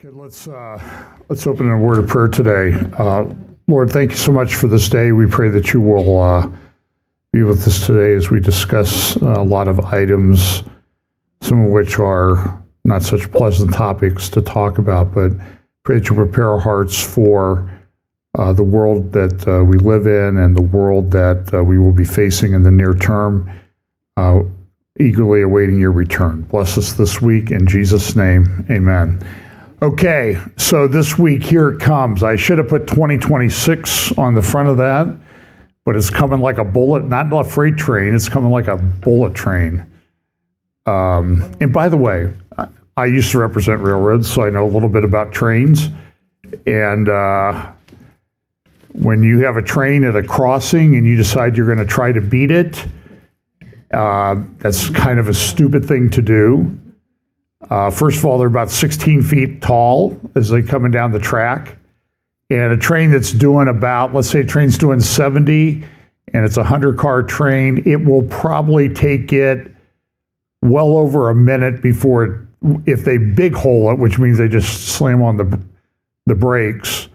Okay, let's open in a word of prayer today. Lord, thank you so much for this day. We pray that you will be with us today as we discuss a lot of items, some of which are not such pleasant topics to talk about, but pray that you prepare our hearts for the world that we live in and the world that we will be facing in the near term, eagerly awaiting your return. Bless us this week. In Jesus' name, amen. Okay, so this week, here it comes. I should have put 2026 on the front of that, but it's coming like a bullet, not a freight train, it's coming like a bullet train. And by the way, I used to represent railroads, so I know a little bit about trains. And when you have a train at a crossing and you decide you're going to try to beat it, that's kind of a stupid thing to do. First of all, they're about 16 feet tall as they're coming down the track. And a train that's doing about, let's say a train's doing 70 and it's a 100-car train, it will probably take it well over a minute before, if they big hole it, which means they just slam on the brakes,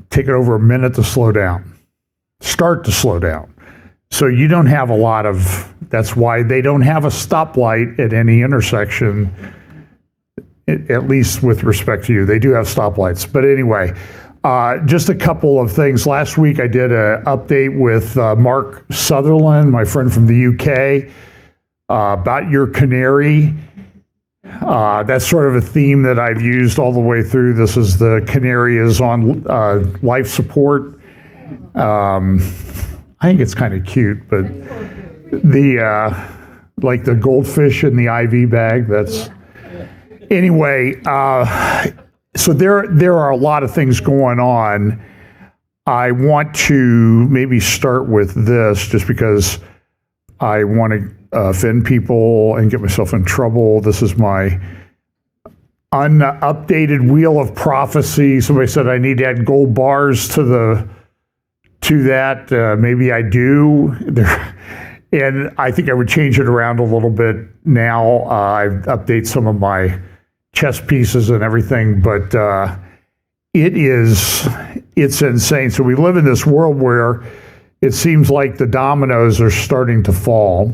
take it over a minute to slow down, start to slow down. So you don't have a lot of, that's why they don't have a stoplight at any intersection, at least with respect to you. They do have stoplights. But anyway, just a couple of things. Last week I did an update with Mark Sutherland, my friend from the UK, about your canary. That's sort of a theme that I've used all the way through. This is the canary is on life support. I think it's kind of cute, but the like the goldfish in the IV bag, that's anyway. So there are a lot of things going on. I want to maybe start with this just because I want to offend people and get myself in trouble. This is my unupdated wheel of prophecy. Somebody said I need to add gold bars to that. Maybe I do. And I think I would change it around a little bit now. I update some of my chess pieces and everything, but it's insane. So we live in this world where it seems like the dominoes are starting to fall.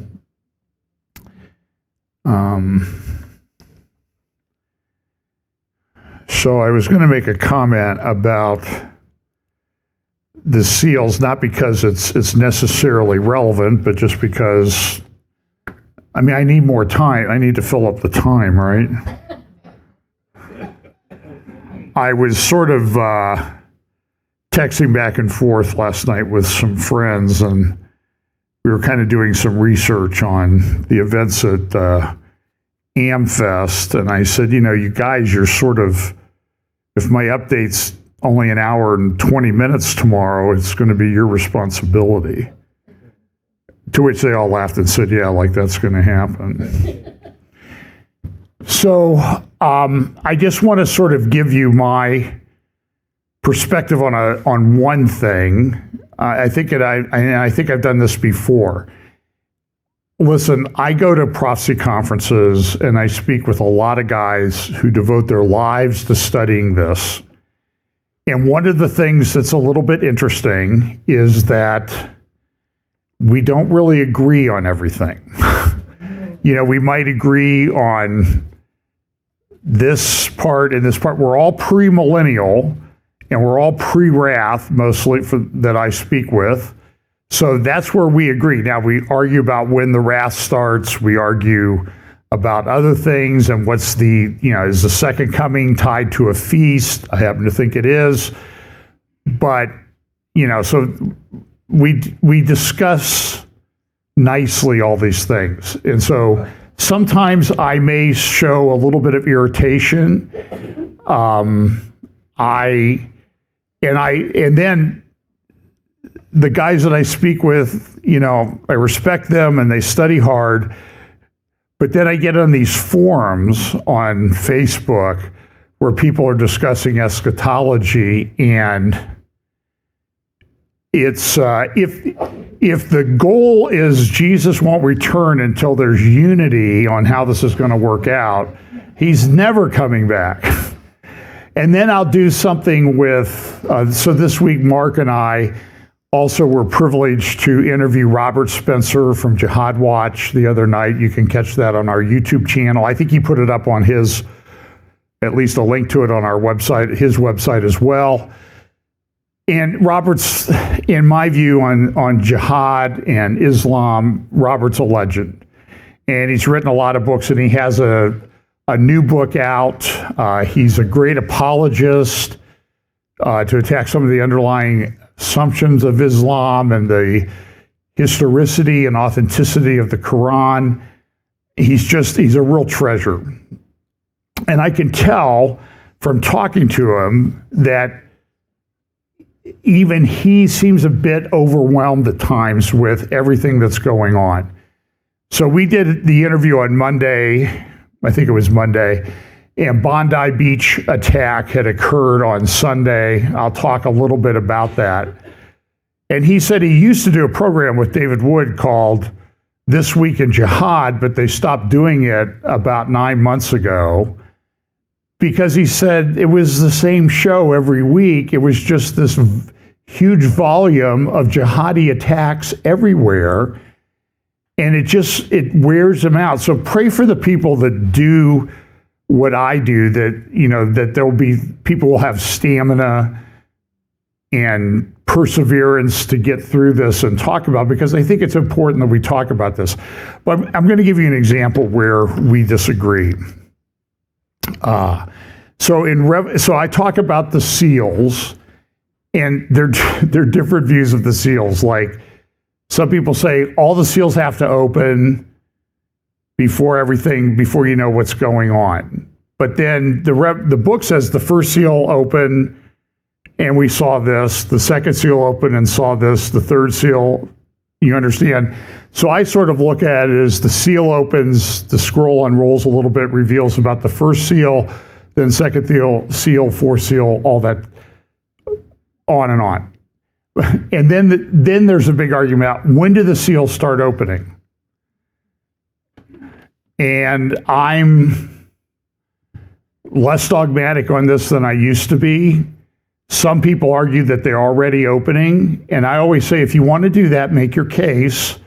So I was going to make a comment about the seals, not because it's necessarily relevant, but just because, I mean, I need more time. I need to fill up the time, right? I was sort of texting back and forth last night with some friends, and we were kind of doing some research on the events at AmFest, and I said, you guys, you're sort of, if my update's only an hour and 20 minutes tomorrow, it's going to be your responsibility. To which they all laughed and said, yeah, like that's going to happen. So I just want to sort of give you my perspective on one thing. I think I've done this before. Listen, I go to prophecy conferences and I speak with a lot of guys who devote their lives to studying this. And one of the things that's a little bit interesting is that we don't really agree on everything. We might agree on this part and this part. We're all premillennial and we're all pre-wrath, mostly that I speak with. So that's where we agree. Now, we argue about when the wrath starts. We argue about other things and what's is the second coming tied to a feast? I happen to think it is. But, so we discuss nicely all these things. And so sometimes I may show a little bit of irritation. And then the guys that I speak with, I respect them and they study hard. But then I get on these forums on Facebook where people are discussing eschatology, and it's if the goal is Jesus won't return until there's unity on how this is going to work out, He's never coming back. And then I'll do something with, so this week, Mark and I also were privileged to interview Robert Spencer from Jihad Watch the other night. You can catch that on our YouTube channel. I think he put it up on his, at least a link to it on our website, his website as well. And Robert's, in my view, on jihad and Islam, Robert's a legend. And he's written a lot of books, and he has a new book out. He's a great apologist to attack some of the underlying assumptions of Islam and the historicity and authenticity of the Quran. He's a real treasure. And I can tell from talking to him that even he seems a bit overwhelmed at times with everything that's going on. So we did the interview on Monday, I think it was Monday, and Bondi Beach attack had occurred on Sunday. I'll talk a little bit about that. And he said he used to do a program with David Wood called This Week in Jihad, but they stopped doing it about 9 months ago because he said it was the same show every week. It was just this huge volume of jihadi attacks everywhere, and it wears them out. So pray for the people that do what I do, that there'll be people will have stamina and perseverance to get through this and talk about, because I think it's important that we talk about this. But I'm going to give you an example where we disagree. So I talk about the seals, and there are different views of the seals. Like, some people say all the seals have to open before you know what's going on. But then the book says the first seal opened and we saw this, the second seal opened and saw this, the third seal, you understand? So I sort of look at it as the seal opens, the scroll unrolls a little bit, reveals about the first seal, then second seal, fourth seal, all that, on and on. And then there's a big argument about when do the seals start opening? And I'm less dogmatic on this than I used to be. Some people argue that they're already opening, and I always say, if you want to do that, make your case.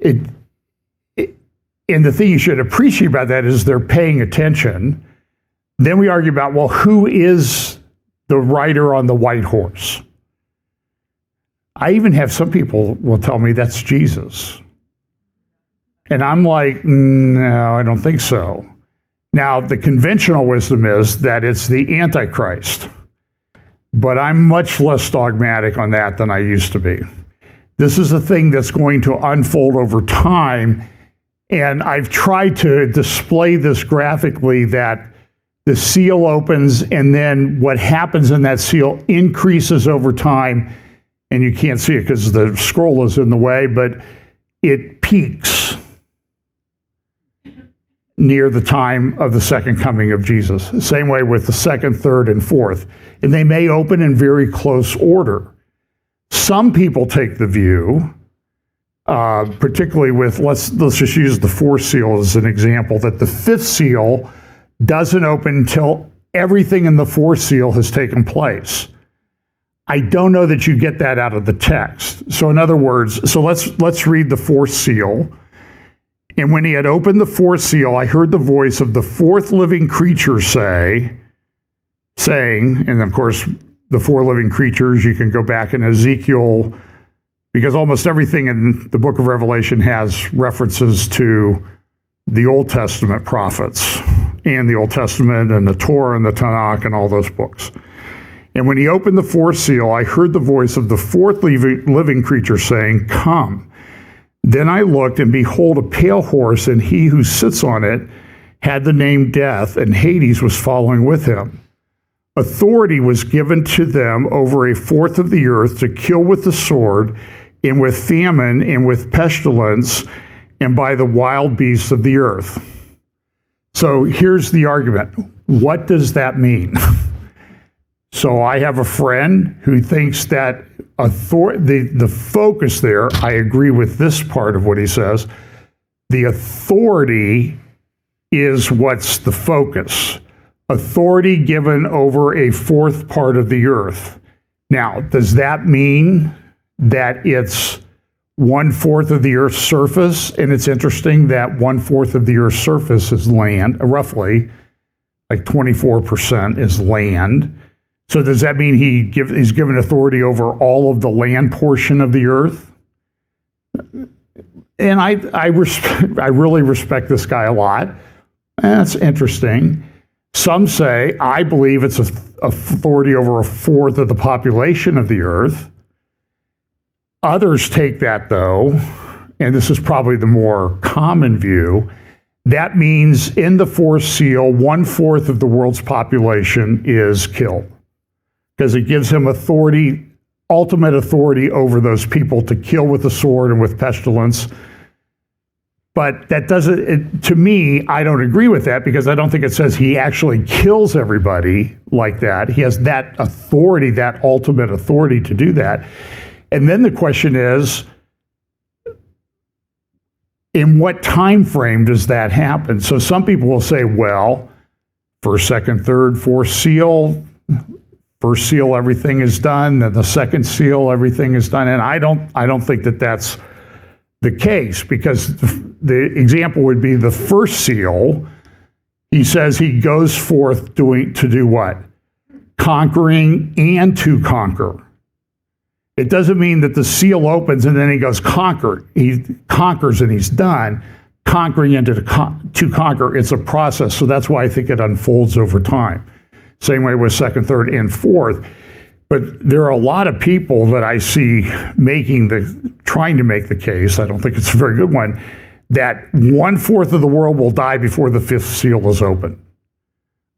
And the thing you should appreciate about that is they're paying attention. Then we argue about, well, who is the rider on the white horse? I even have some people will tell me that's Jesus. And I'm like, no, I don't think so. Now, the conventional wisdom is that it's the Antichrist. But I'm much less dogmatic on that than I used to be. This is a thing that's going to unfold over time. And I've tried to display this graphically, that the seal opens and then what happens in that seal increases over time. And you can't see it because the scroll is in the way, but it peaks near the time of the second coming of Jesus. Same way with the second, third, and fourth. And they may open in very close order. Some people take the view, particularly with, let's just use the fourth seal as an example, that the fifth seal doesn't open until everything in the fourth seal has taken place. I don't know that you get that out of the text. So in other words, let's read the fourth seal. And when he had opened the fourth seal, I heard the voice of the fourth living creature saying, and of course, the four living creatures, you can go back in Ezekiel, because almost everything in the book of Revelation has references to the Old Testament prophets and the Old Testament and the Torah and the Tanakh and all those books. And when he opened the fourth seal, I heard the voice of the fourth living creature saying, "Come." Then I looked, and behold, a pale horse, and he who sits on it had the name Death, and Hades was following with him. Authority was given to them over a fourth of the earth to kill with the sword, and with famine, and with pestilence, and by the wild beasts of the earth. So here's the argument. What does that mean? So I have a friend who thinks that the focus there, I agree with this part of what he says, the authority is what's the focus. Authority given over a fourth part of the earth. Now, does that mean that it's 1/4 of the Earth's surface? And it's interesting that 1/4 of the Earth's surface is land, roughly, like 24% is land. So does that mean he's given authority over all of the land portion of the Earth? And I really respect this guy a lot. That's interesting. Some say, I believe it's authority over 1/4 of the population of the Earth. Others take that, though, and this is probably the more common view, that means in the fourth seal, 1/4 of the world's population is killed, because it gives him authority, ultimate authority over those people to kill with the sword and with pestilence. But that doesn't, to me, I don't agree with that, because I don't think it says he actually kills everybody like that. He has that authority, that ultimate authority to do that. And then the question is, in what time frame does that happen? So some people will say, well, first, second, third, fourth seal, first seal, everything is done. Then the second seal, everything is done. And I don't think that that's the case, because the example would be the first seal. He says he goes forth to do what? Conquering and to conquer. It doesn't mean that the seal opens and then he goes conquer. He conquers and he's done. Conquering and to conquer, it's a process. So that's why I think it unfolds over time. Same way with second, third, and fourth. But there are a lot of people that I see trying to make the case, I don't think it's a very good one, that 1/4 of the world will die before the fifth seal is open.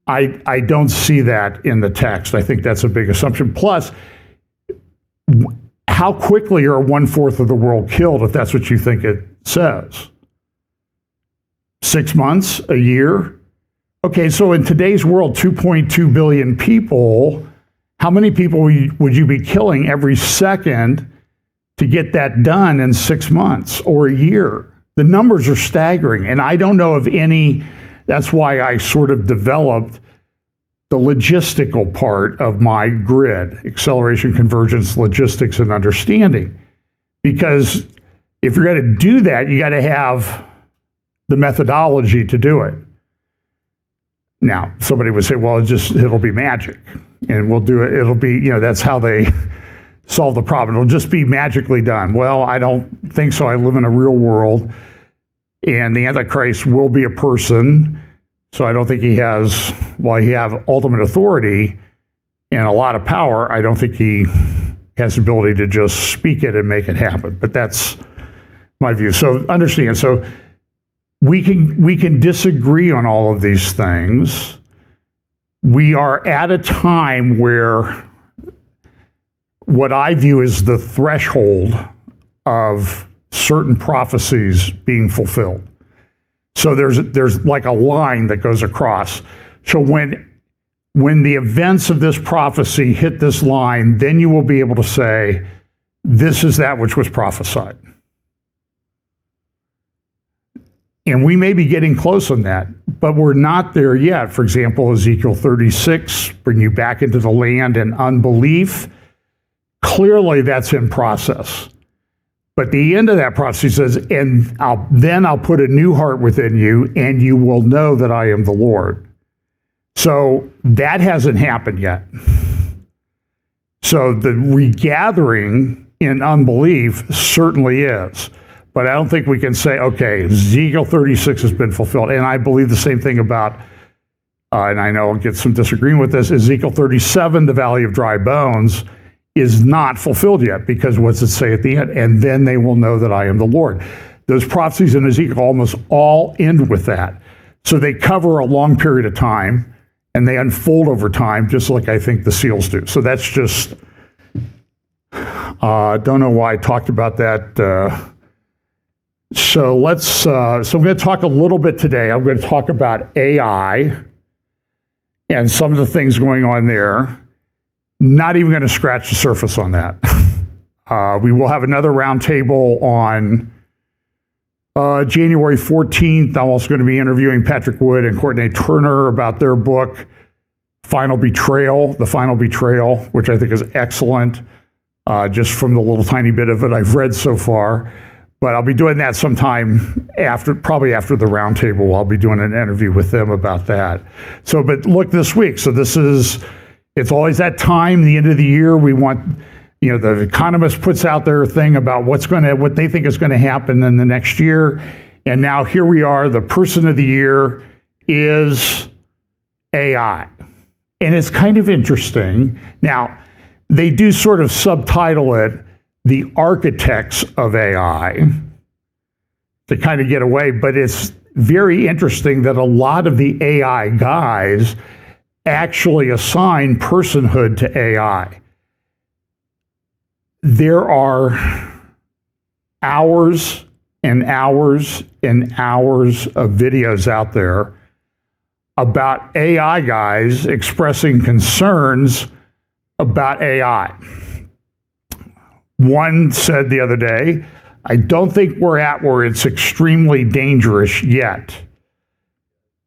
I don't see that in the text. I think that's a big assumption. Plus, how quickly are 1/4 of the world killed, if that's what you think it says? 6 months? A year? Okay, so in today's world, 2.2 billion people, how many people would you be killing every second to get that done in 6 months or a year? The numbers are staggering, and I don't know of any. That's why I sort of developed the logistical part of my grid: acceleration, convergence, logistics, and understanding. Because if you're going to do that, you got to have the methodology to do it. Now, somebody would say, well, it'll be magic, and we'll do it. It'll be, that's how they solve the problem. It'll just be magically done. Well, I don't think so. I live in a real world, and the Antichrist will be a person. So I don't think he has ultimate authority and a lot of power. I don't think he has the ability to just speak it and make it happen. But that's my view. So understand. So we can disagree on all of these things. We are at a time where what I view is the threshold of certain prophecies being fulfilled. So there's like a line that goes across. So when the events of this prophecy hit this line, then you will be able to say, this is that which was prophesied. And we may be getting close on that, but we're not there yet. For example, Ezekiel 36, bring you back into the land in unbelief. Clearly that's in process. But the end of that prophecy says, and I'll put a new heart within you, and you will know that I am the Lord. So that hasn't happened yet. So the regathering in unbelief certainly is. But I don't think we can say, okay, Ezekiel 36 has been fulfilled. And I believe the same thing about, and I know I'll get some disagreeing with this, Ezekiel 37, the valley of dry bones, is not fulfilled yet, because what's it say at the end? And then they will know that I am the Lord. Those prophecies in Ezekiel almost all end with that. So they cover a long period of time, and they unfold over time, just like I think the seals do. So that's just, don't know why I talked about that. So I'm going to talk a little bit today. I'm going to talk about AI and some of the things going on there. Not even going to scratch the surface on that. We will have another roundtable on January 14th, I'm also going to be interviewing Patrick Wood and Courtney Turner about their book, The Final Betrayal, which I think is excellent, just from the little tiny bit of it I've read so far. But I'll be doing that sometime probably after the roundtable. I'll be doing an interview with them about that. So, but look this week. So it's always that time, the end of the year. We want, the Economist puts out their thing about what they think is going to happen in the next year. And now here we are, the person of the year is AI. And it's kind of interesting. Now, they do sort of subtitle it the architects of AI to kind of get away, but it's very interesting that a lot of the AI guys actually assign personhood to AI. There are hours and hours and hours of videos out there about AI guys expressing concerns about AI. One said the other day, I don't think we're at where it's extremely dangerous yet,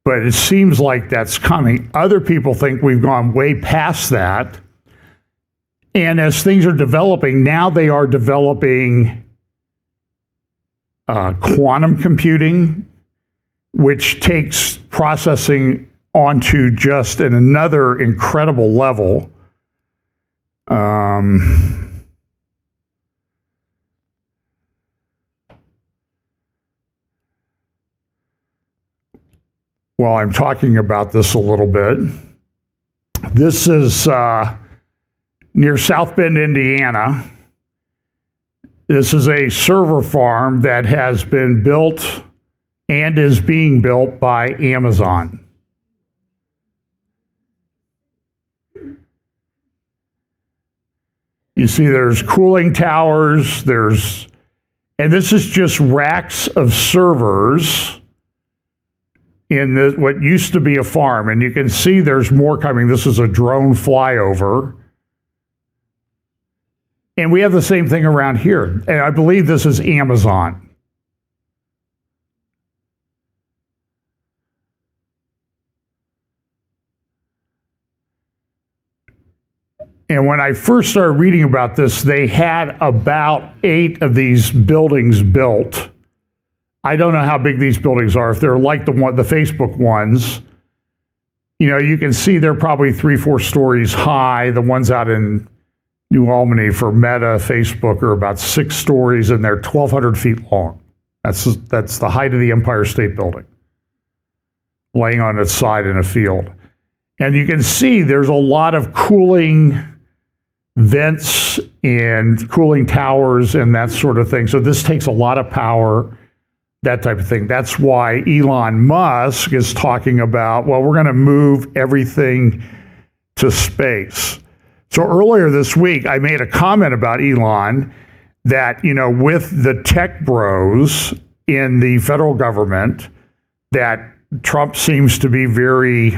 but it seems like that's coming. Other people think we've gone way past that. And as things are developing, now they are developing quantum computing, which takes processing onto just another incredible level. While I'm talking about this a little bit, this is near South Bend, Indiana. This is a server farm that has been built and is being built by Amazon. You see there's cooling towers, and this is just racks of servers in what used to be a farm, and you can see there's more coming. This is a drone flyover. And we have the same thing around here. And I believe this is Amazon. And when I first started reading about this, they had about 8 of these buildings built. I don't know how big these buildings are. If they're like the Facebook ones, you can see they're probably 3-4 stories high. The ones out in New Albany for Meta, Facebook, are about 6 stories, and they're 1,200 feet long. That's the height of the Empire State Building, laying on its side in a field. And you can see there's a lot of cooling vents and cooling towers and that sort of thing. So this takes a lot of power, that type of thing. That's why Elon Musk is talking about, well, we're going to move everything to space. So earlier this week, I made a comment about Elon that, with the tech bros in the federal government that Trump seems to be very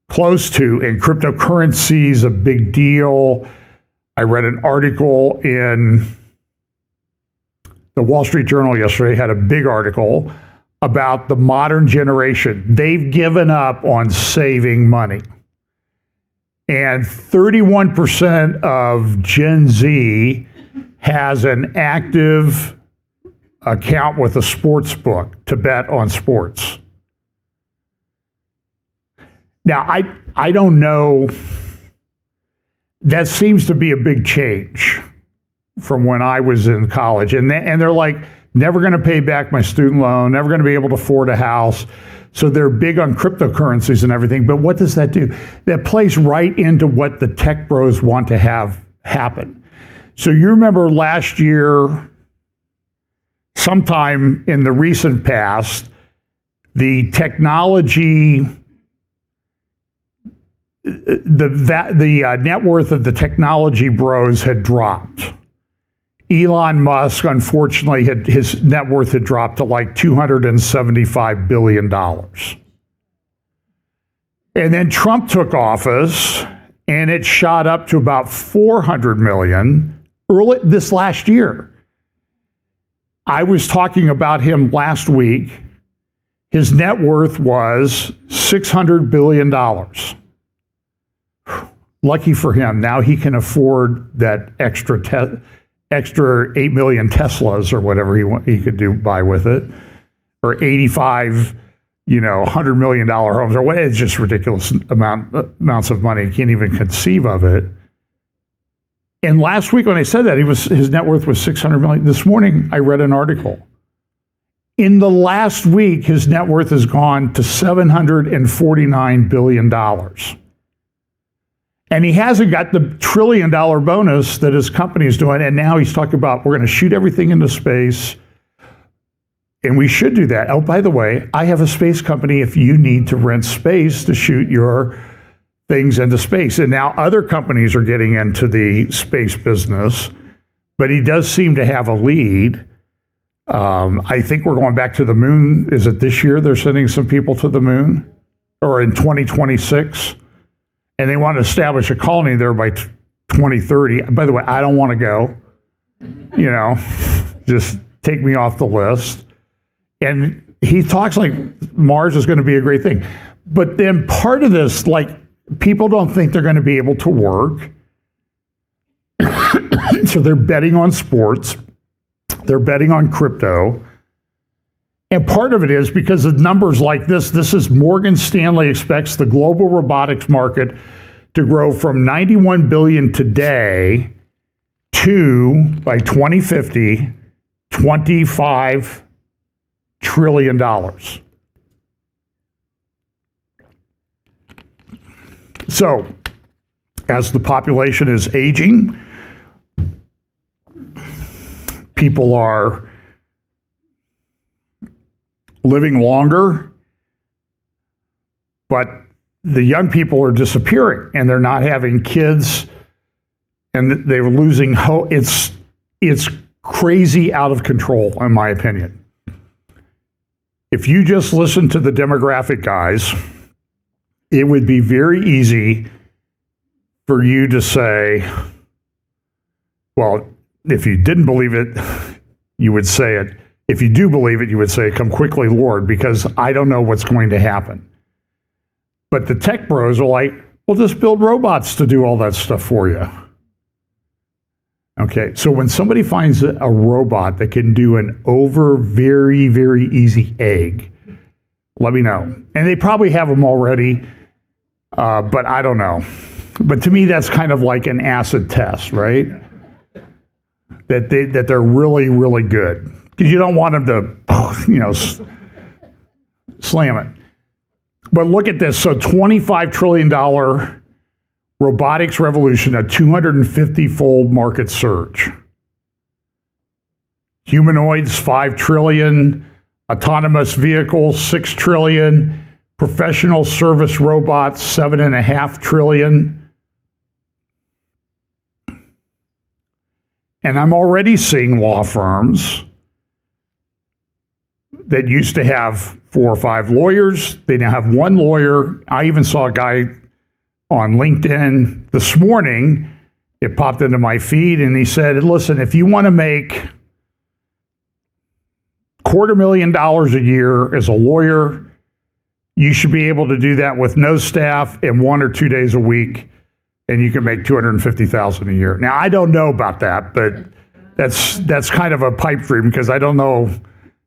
close to, and cryptocurrency is a big deal. I read an article in the Wall Street Journal yesterday, had a big article about the modern generation. They've given up on saving money. And 31% of Gen Z has an active account with a sports book to bet on sports. Now, I don't know. That seems to be a big change from when I was in college. And they're like, never going to pay back my student loan, never going to be able to afford a house. So they're big on cryptocurrencies and everything. But what does that do? That plays right into what the tech bros want to have happen. So you remember last year, sometime in the recent past, the technology, the net worth of the technology bros had dropped. Elon Musk, unfortunately, his net worth had dropped to like $275 billion. And then Trump took office, and it shot up to about $400 million early this last year. I was talking about him last week. His net worth was $600 billion. Lucky for him, now he can afford that extra 8 million Teslas or whatever he could buy with it, or 85, $100 million homes, or what? It's just ridiculous amounts of money. He can't even conceive of it. And last week when I said that, his net worth was $600 million. This morning I read an article. In the last week, his net worth has gone to $749 billion. And he hasn't got the $1 trillion bonus that his company is doing. And now he's talking about, we're going to shoot everything into space. And we should do that. Oh, by the way, I have a space company if you need to rent space to shoot your things into space. And now other companies are getting into the space business, but he does seem to have a lead. I think we're going back to the moon. Is it this year they're sending some people to the moon? Or in 2026? And they want to establish a colony there by 2030. By the way, I don't want to go. Just take me off the list. And he talks like Mars is going to be a great thing. But then part of this, like, people don't think they're going to be able to work. So they're betting on sports. They're betting on crypto. And part of it is because of numbers like this. This is Morgan Stanley expects the global robotics market to grow from 91 billion today to, by 2050, $25 trillion. So, as the population is aging, people are living longer, but the young people are disappearing and they're not having kids and they're losing hope. It's crazy out of control, in my opinion. If you just listen to the demographic guys, it would be very easy for you to say, well, if you didn't believe it, you would say it. If you do believe it, you would say, come quickly, Lord, because I don't know what's going to happen. But the tech bros are like, well, just build robots to do all that stuff for you. Okay, so when somebody finds a robot that can do an very, very easy egg, let me know. And they probably have them already, but I don't know. But to me, that's kind of like an acid test, right? That they're really, really good. Because you don't want them to, slam it. But look at this. So $25 trillion robotics revolution, a 250-fold market surge. Humanoids, $5 trillion. Autonomous vehicles, $6 trillion. Professional service robots, $7.5 trillion. And I'm already seeing law firms that used to have 4 or 5 lawyers. They now have 1 lawyer. I even saw a guy on LinkedIn this morning. It popped into my feed and he said, listen, if you want to make $250,000 a year as a lawyer, you should be able to do that with no staff and 1 or 2 days a week, and you can make $250,000 a year. Now, I don't know about that, but that's kind of a pipe dream because I don't know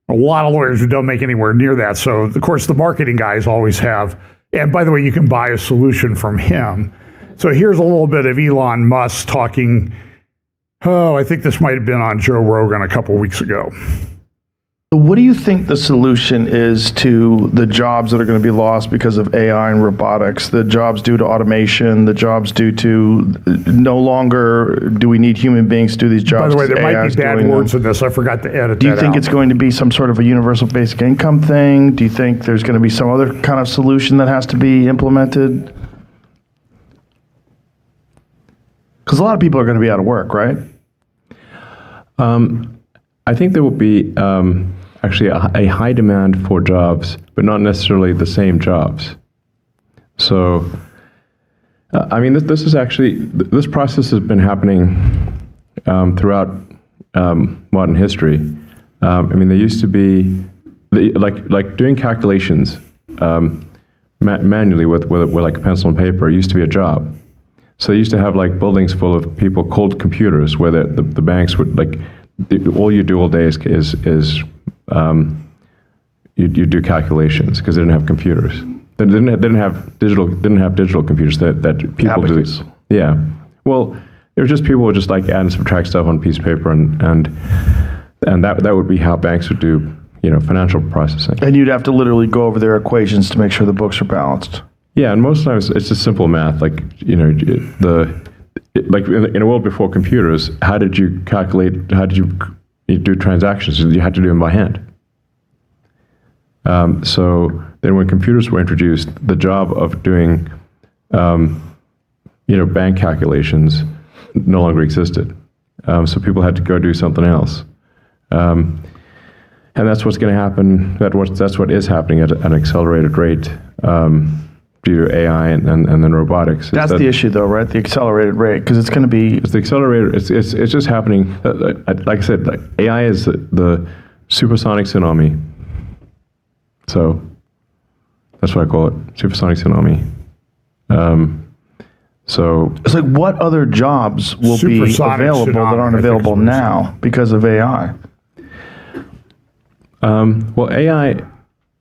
a lot of lawyers who don't make anywhere near that. So, of course, the marketing guys always have. And by the way, you can buy a solution from him. So here's a little bit of Elon Musk talking. I think this might have been on Joe Rogan a couple weeks ago. What do you think the solution is to the jobs that are going to be lost because of AI and robotics, the jobs due to automation, the jobs due to no longer do we need human beings to do these jobs? By the way, there might be bad words in this. I forgot to edit that out. Do you think it's going to be some sort of a universal basic income thing? Do you think there's going to be some other kind of solution that has to be implemented? Because a lot of people are going to be out of work, right? I think there will be actually a high demand for jobs, but not necessarily the same jobs. So, this process has been happening throughout modern history. There used to be like doing calculations manually with like a pencil and paper used to be a job. So they used to have like buildings full of people, cold computers, where the banks would all you do all day is you do calculations because they didn't have computers. They didn't have digital computers that people Abacus. do. Yeah. Well, it was just people would just like add and subtract stuff on a piece of paper, and that would be how banks would do financial processing. And you'd have to literally go over their equations to make sure the books are balanced. Yeah, and most times it's just simple math. Like in a world before computers, how did you calculate? How did you do transactions? You had to do them by hand. So then, when computers were introduced, the job of doing, bank calculations no longer existed. So people had to go do something else. And that's what's going to happen. That's what is happening at an accelerated rate due to AI and then robotics. That's the issue, though, right? The accelerated rate, because it's going to be. It's the accelerator. It's just happening. Like I said, AI is the supersonic tsunami. So that's what I call it, supersonic tsunami. So it's like, what other jobs will be available that aren't available now because of AI? Well, AI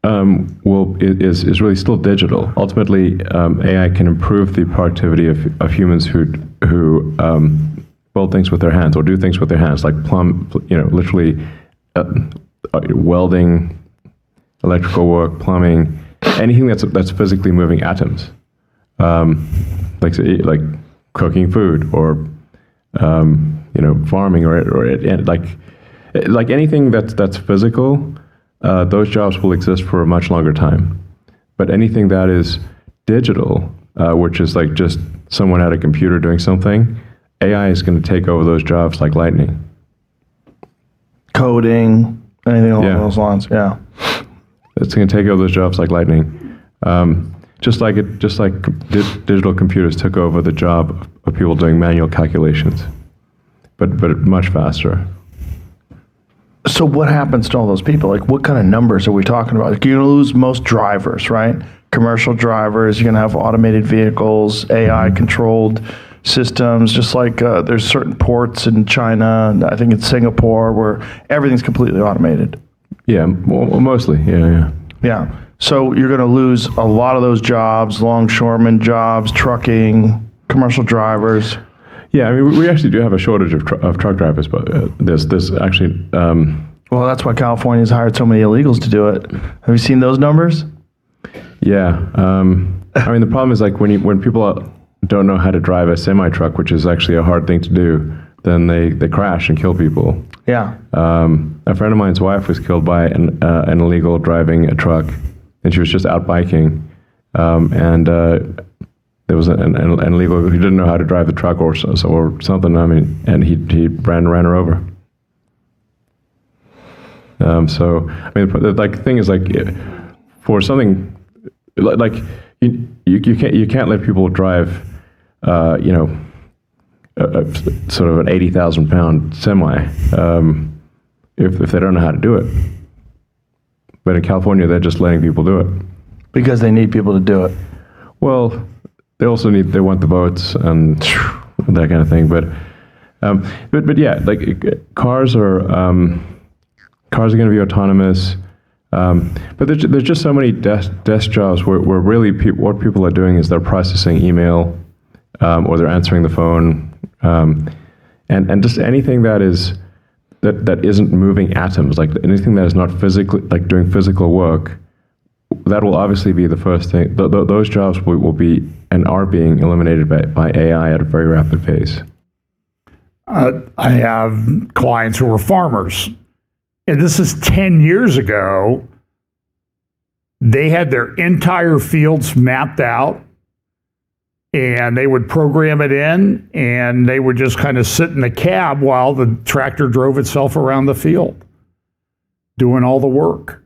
is really still digital. Ultimately, AI can improve the productivity of humans who build things with their hands or do things with their hands, like literally welding, electrical work, plumbing, anything that's physically moving atoms, like cooking food or farming or like anything that's physical. Those jobs will exist for a much longer time. But anything that is digital, which is like just someone at a computer doing something, AI is going to take over those jobs like lightning. Coding, anything along those lines, yeah. It's going to take over those jobs like lightning. Just like digital computers took over the job of people doing manual calculations, but much faster. So what happens to all those people? Like, what kind of numbers are we talking about? Like, you're going to lose most drivers, right? Commercial drivers, you're going to have automated vehicles, AI-controlled systems, just like there's certain ports in China, and I think in Singapore, where everything's completely automated. Yeah, well, mostly, yeah. Yeah. So you're going to lose a lot of those jobs, longshoreman jobs, trucking, commercial drivers. Yeah, I mean, we actually do have a shortage of truck drivers, but there's actually. Well, that's why California's hired so many illegals to do it. Have you seen those numbers? Yeah, I mean, the problem is like when people don't know how to drive a semi truck, which is actually a hard thing to do, then they crash and kill people. Yeah. A friend of mine's wife was killed by an illegal driving a truck, and she was just out biking, and there was an illegal who didn't know how to drive the truck or something. I mean, and he ran her over. So I mean, like the thing is like for something like you can't let people drive, sort of an 80,000 pound semi if they don't know how to do it. But in California, they're just letting people do it Because they need people to do it. Well, they want the votes and that kind of thing. But yeah, like cars are going to be autonomous. But there's just so many desk jobs where really what people are doing is they're processing email, or they're answering the phone, and just anything that isn't moving atoms, like anything that is not physically, like doing physical work, that will obviously be the first thing. Those jobs will be and are being eliminated by AI at a very rapid pace. I have clients who are farmers, and this is 10 years ago. They had their entire fields mapped out, and they would program it in, and they would just kind of sit in the cab while the tractor drove itself around the field, doing all the work.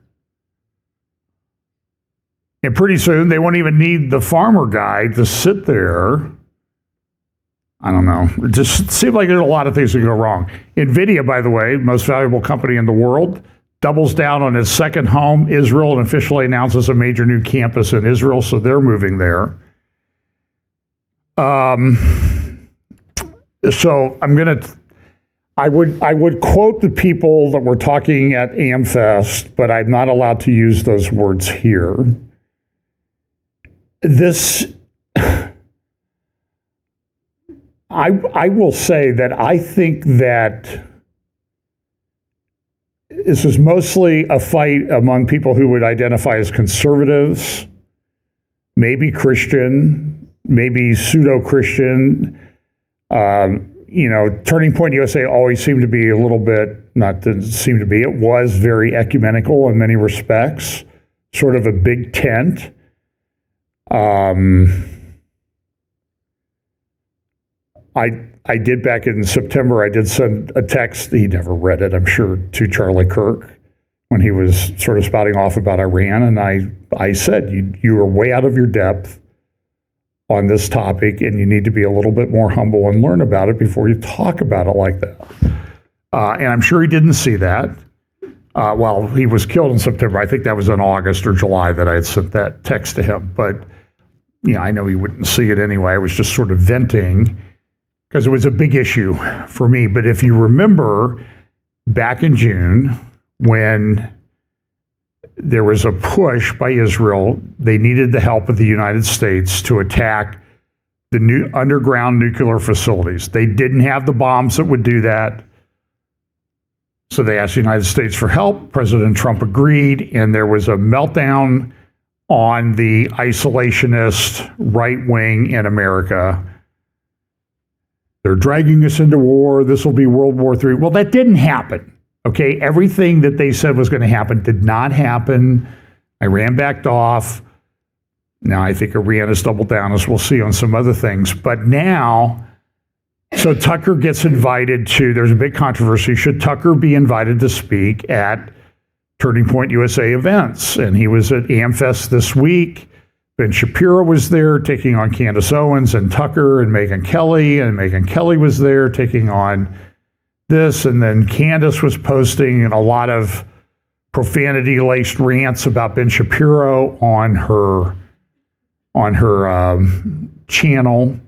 And pretty soon, they won't even need the farmer guy to sit there I don't know. It just seems like there's a lot of things that go wrong. NVIDIA, by the way, most valuable company in the world, doubles down on its second home, Israel, and officially announces a major new campus in Israel, so they're moving there. So I would quote the people that were talking at AmFest, but I'm not allowed to use those words here. I will say that I think that this is mostly a fight among people who would identify as conservatives, maybe Christian, maybe pseudo-Christian. Turning Point USA always seemed to be a little bit, not to seem to be, it was very ecumenical in many respects, sort of a big tent. I did back in September, I did send a text, he never read it, I'm sure, to Charlie Kirk when he was sort of spouting off about Iran. And I said, you are way out of your depth on this topic, and you need to be a little bit more humble and learn about it before you talk about it like that. And I'm sure he didn't see that. Well, he was killed in September. I think that was in August or July that I had sent that text to him. But I know he wouldn't see it anyway. I was just sort of venting because it was a big issue for me. But if you remember back in June when there was a push by Israel, they needed the help of the United States to attack the new underground nuclear facilities. They didn't have the bombs that would do that. So they asked the United States for help. President Trump agreed, and there was a meltdown on the isolationist right wing in America. They're dragging us into war. This will be World War III. Well, that didn't happen. Okay, everything that they said was going to happen did not happen. Iran backed off. Now I think Iran has doubled down, as we'll see on some other things. But now, so Tucker gets invited to, there's a big controversy. Should Tucker be invited to speak at Turning Point USA events? And he was at AmFest this week. Ben Shapiro was there taking on Candace Owens and Tucker and Megyn Kelly. And Megyn Kelly was there taking on this. And then Candace was posting a lot of profanity-laced rants about Ben Shapiro on her channel.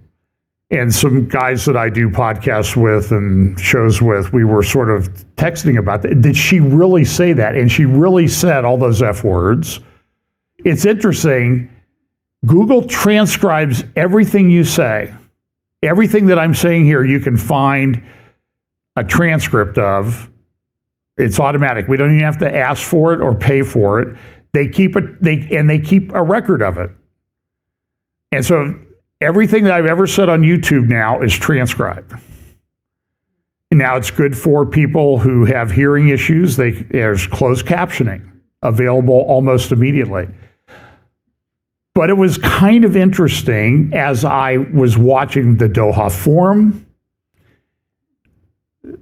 And some guys that I do podcasts with and shows with, we were sort of texting about that. Did she really say that? And she really said all those F words. It's interesting. Google transcribes everything you say. Everything that I'm saying here, you can find a transcript of. It's automatic. We don't even have to ask for it or pay for it. They keep it, they keep a record of it. And so everything that I've ever said on YouTube now is transcribed. And now it's good for people who have hearing issues. There's closed captioning available almost immediately. But it was kind of interesting as I was watching the Doha Forum.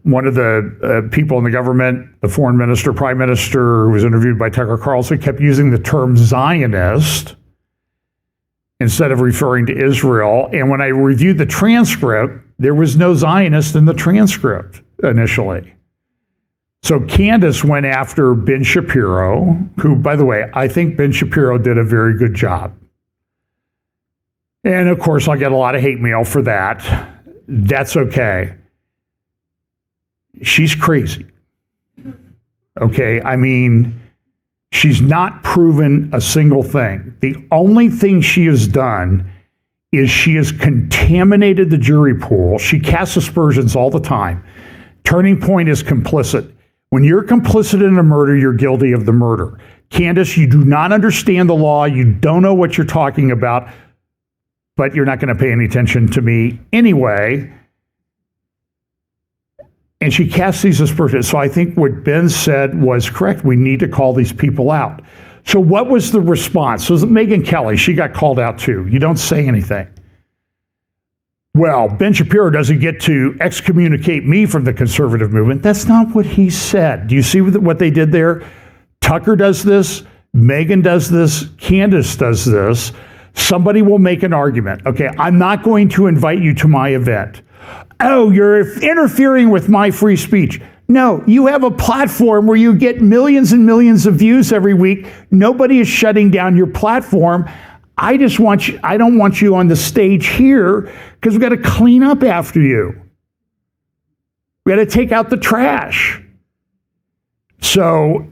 One of the people in the government, the foreign minister, prime minister, who was interviewed by Tucker Carlson, kept using the term Zionist instead of referring to Israel. And when I reviewed the transcript, there was no Zionist in the transcript initially. So Candace went after Ben Shapiro, who, by the way, I think Ben Shapiro did a very good job. And of course, I'll get a lot of hate mail for that. That's okay. She's crazy. Okay, I mean, she's not proven a single thing. The only thing she has done is she has contaminated the jury pool. She casts aspersions all the time. Turning Point is complicit. When you're complicit in a murder, you're guilty of the murder. Candace, you do not understand the law. You don't know what you're talking about, but you're not going to pay any attention to me anyway. And she casts these aspersions. So I think what Ben said was correct. We need to call these people out. So what was the response? So Megyn Kelly, she got called out too. You don't say anything. Well, Ben Shapiro doesn't get to excommunicate me from the conservative movement. That's not what he said. Do you see what they did there? Tucker does this. Megyn does this. Candace does this. somebody will make an argument. Okay, I'm not going to invite you to my event. Oh, you're interfering with my free speech. No, you have a platform where you get millions and millions of views every week. Nobody is shutting down your platform. I don't want you on the stage here because we've got to clean up after you. We got to take out the trash. So,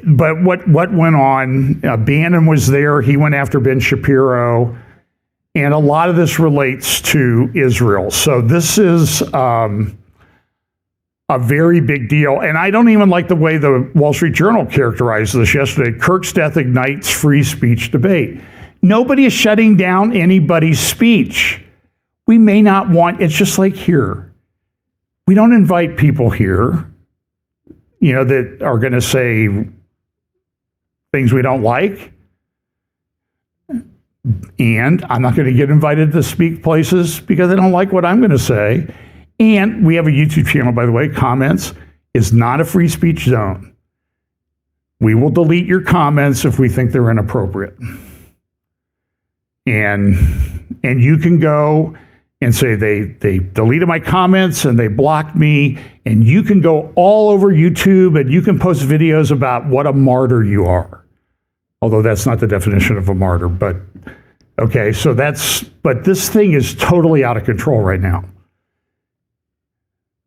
but what went on? Bannon was there. He went after Ben Shapiro. And a lot of this relates to Israel. So this is a very big deal. And I don't even like the way the Wall Street Journal characterized this yesterday. Kirk's death ignites free speech debate. Nobody is shutting down anybody's speech. We may not want, it's just like here. We don't invite people here, that are going to say things we don't like. And I'm not going to get invited to speak places because they don't like what I'm going to say. And we have a YouTube channel, by the way. Comments is not a free speech zone. We will delete your comments if we think they're inappropriate. And you can go and say they deleted my comments and they blocked me, and you can go all over YouTube and you can post videos about what a martyr you are. Although that's not the definition of a martyr, but okay, but this thing is totally out of control right now.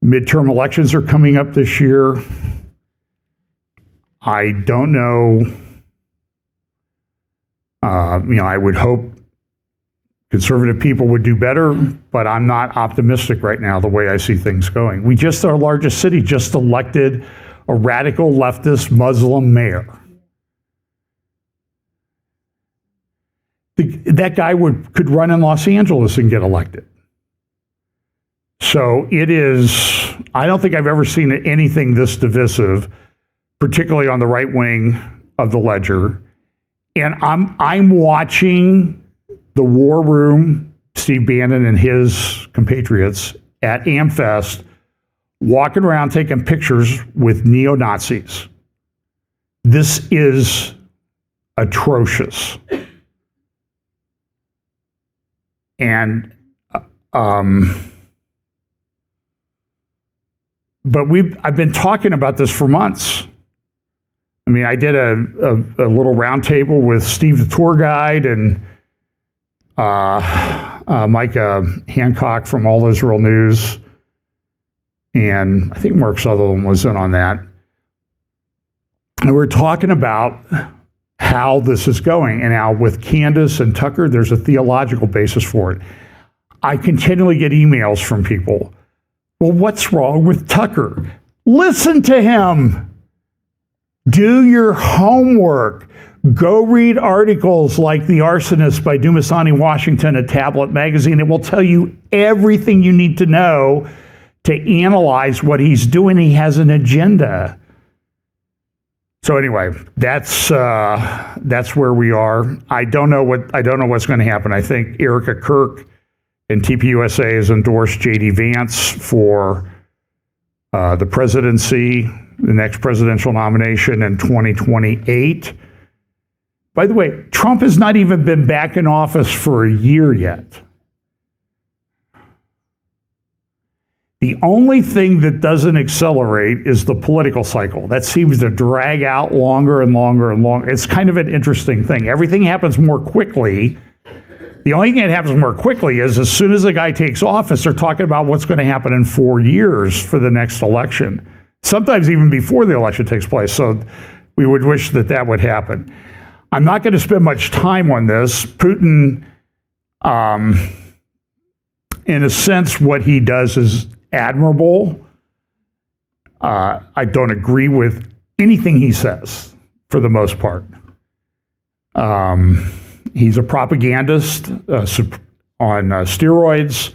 Midterm elections are coming up this year. I don't know. I would hope conservative people would do better, but I'm not optimistic right now the way I see things going. Our largest city just elected a radical leftist Muslim mayor. That guy could run in Los Angeles and get elected. So it is, I don't think I've ever seen anything this divisive, particularly on the right wing of the ledger. And I'm watching the war room, Steve Bannon and his compatriots at AmFest, walking around taking pictures with neo-Nazis. This is atrocious. And but I've been talking about this for months. I mean, I did a little roundtable with Steve, the tour guide, and Micah Hancock from All Israel News, and I think Mark Sutherland was in on that. And we're talking about how this is going. And now with Candace and Tucker, there's a theological basis for it. I continually get emails from people. Well, what's wrong with Tucker? Listen to him. Do your homework. Go read articles like The Arsonist by Dumasani Washington at Tablet Magazine. It will tell you everything you need to know to analyze what he's doing. He has an agenda. So anyway, that's where we are. I don't know what's going to happen. I think Erica Kirk and TPUSA has endorsed J.D. Vance for the presidency, the next presidential nomination in 2028. By the way, Trump has not even been back in office for a year yet. The only thing that doesn't accelerate is the political cycle. That seems to drag out longer and longer and longer. It's kind of an interesting thing. Everything happens more quickly. The only thing that happens more quickly is as soon as a guy takes office, they're talking about what's going to happen in 4 years for the next election. Sometimes even before the election takes place. So we would wish that would happen. I'm not going to spend much time on this. Putin, in a sense, what he does is admirable. I don't agree with anything he says, for the most part. He's a propagandist on steroids.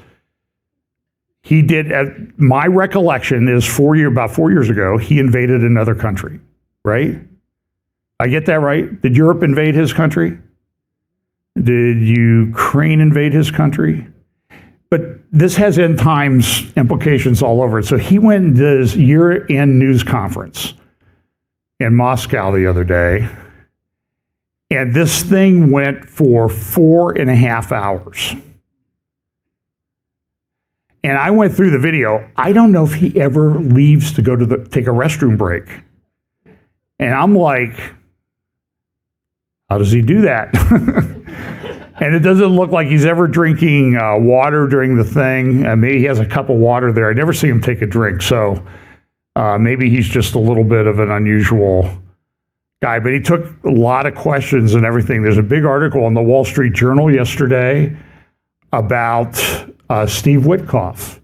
He did, my recollection is about 4 years ago, he invaded another country, right? I get that right? Did Europe invade his country? Did Ukraine invade his country? But this has end times implications all over it. So he went and did his year-end news conference in Moscow the other day. And this thing went for 4.5 hours. And I went through the video. I don't know if he ever leaves to go to take a restroom break. And I'm like, how does he do that? And it doesn't look like he's ever drinking water during the thing. Maybe he has a cup of water there. I never see him take a drink. So maybe he's just a little bit of an unusual guy. But he took a lot of questions and everything. There's a big article in the Wall Street Journal yesterday about Steve Witkoff,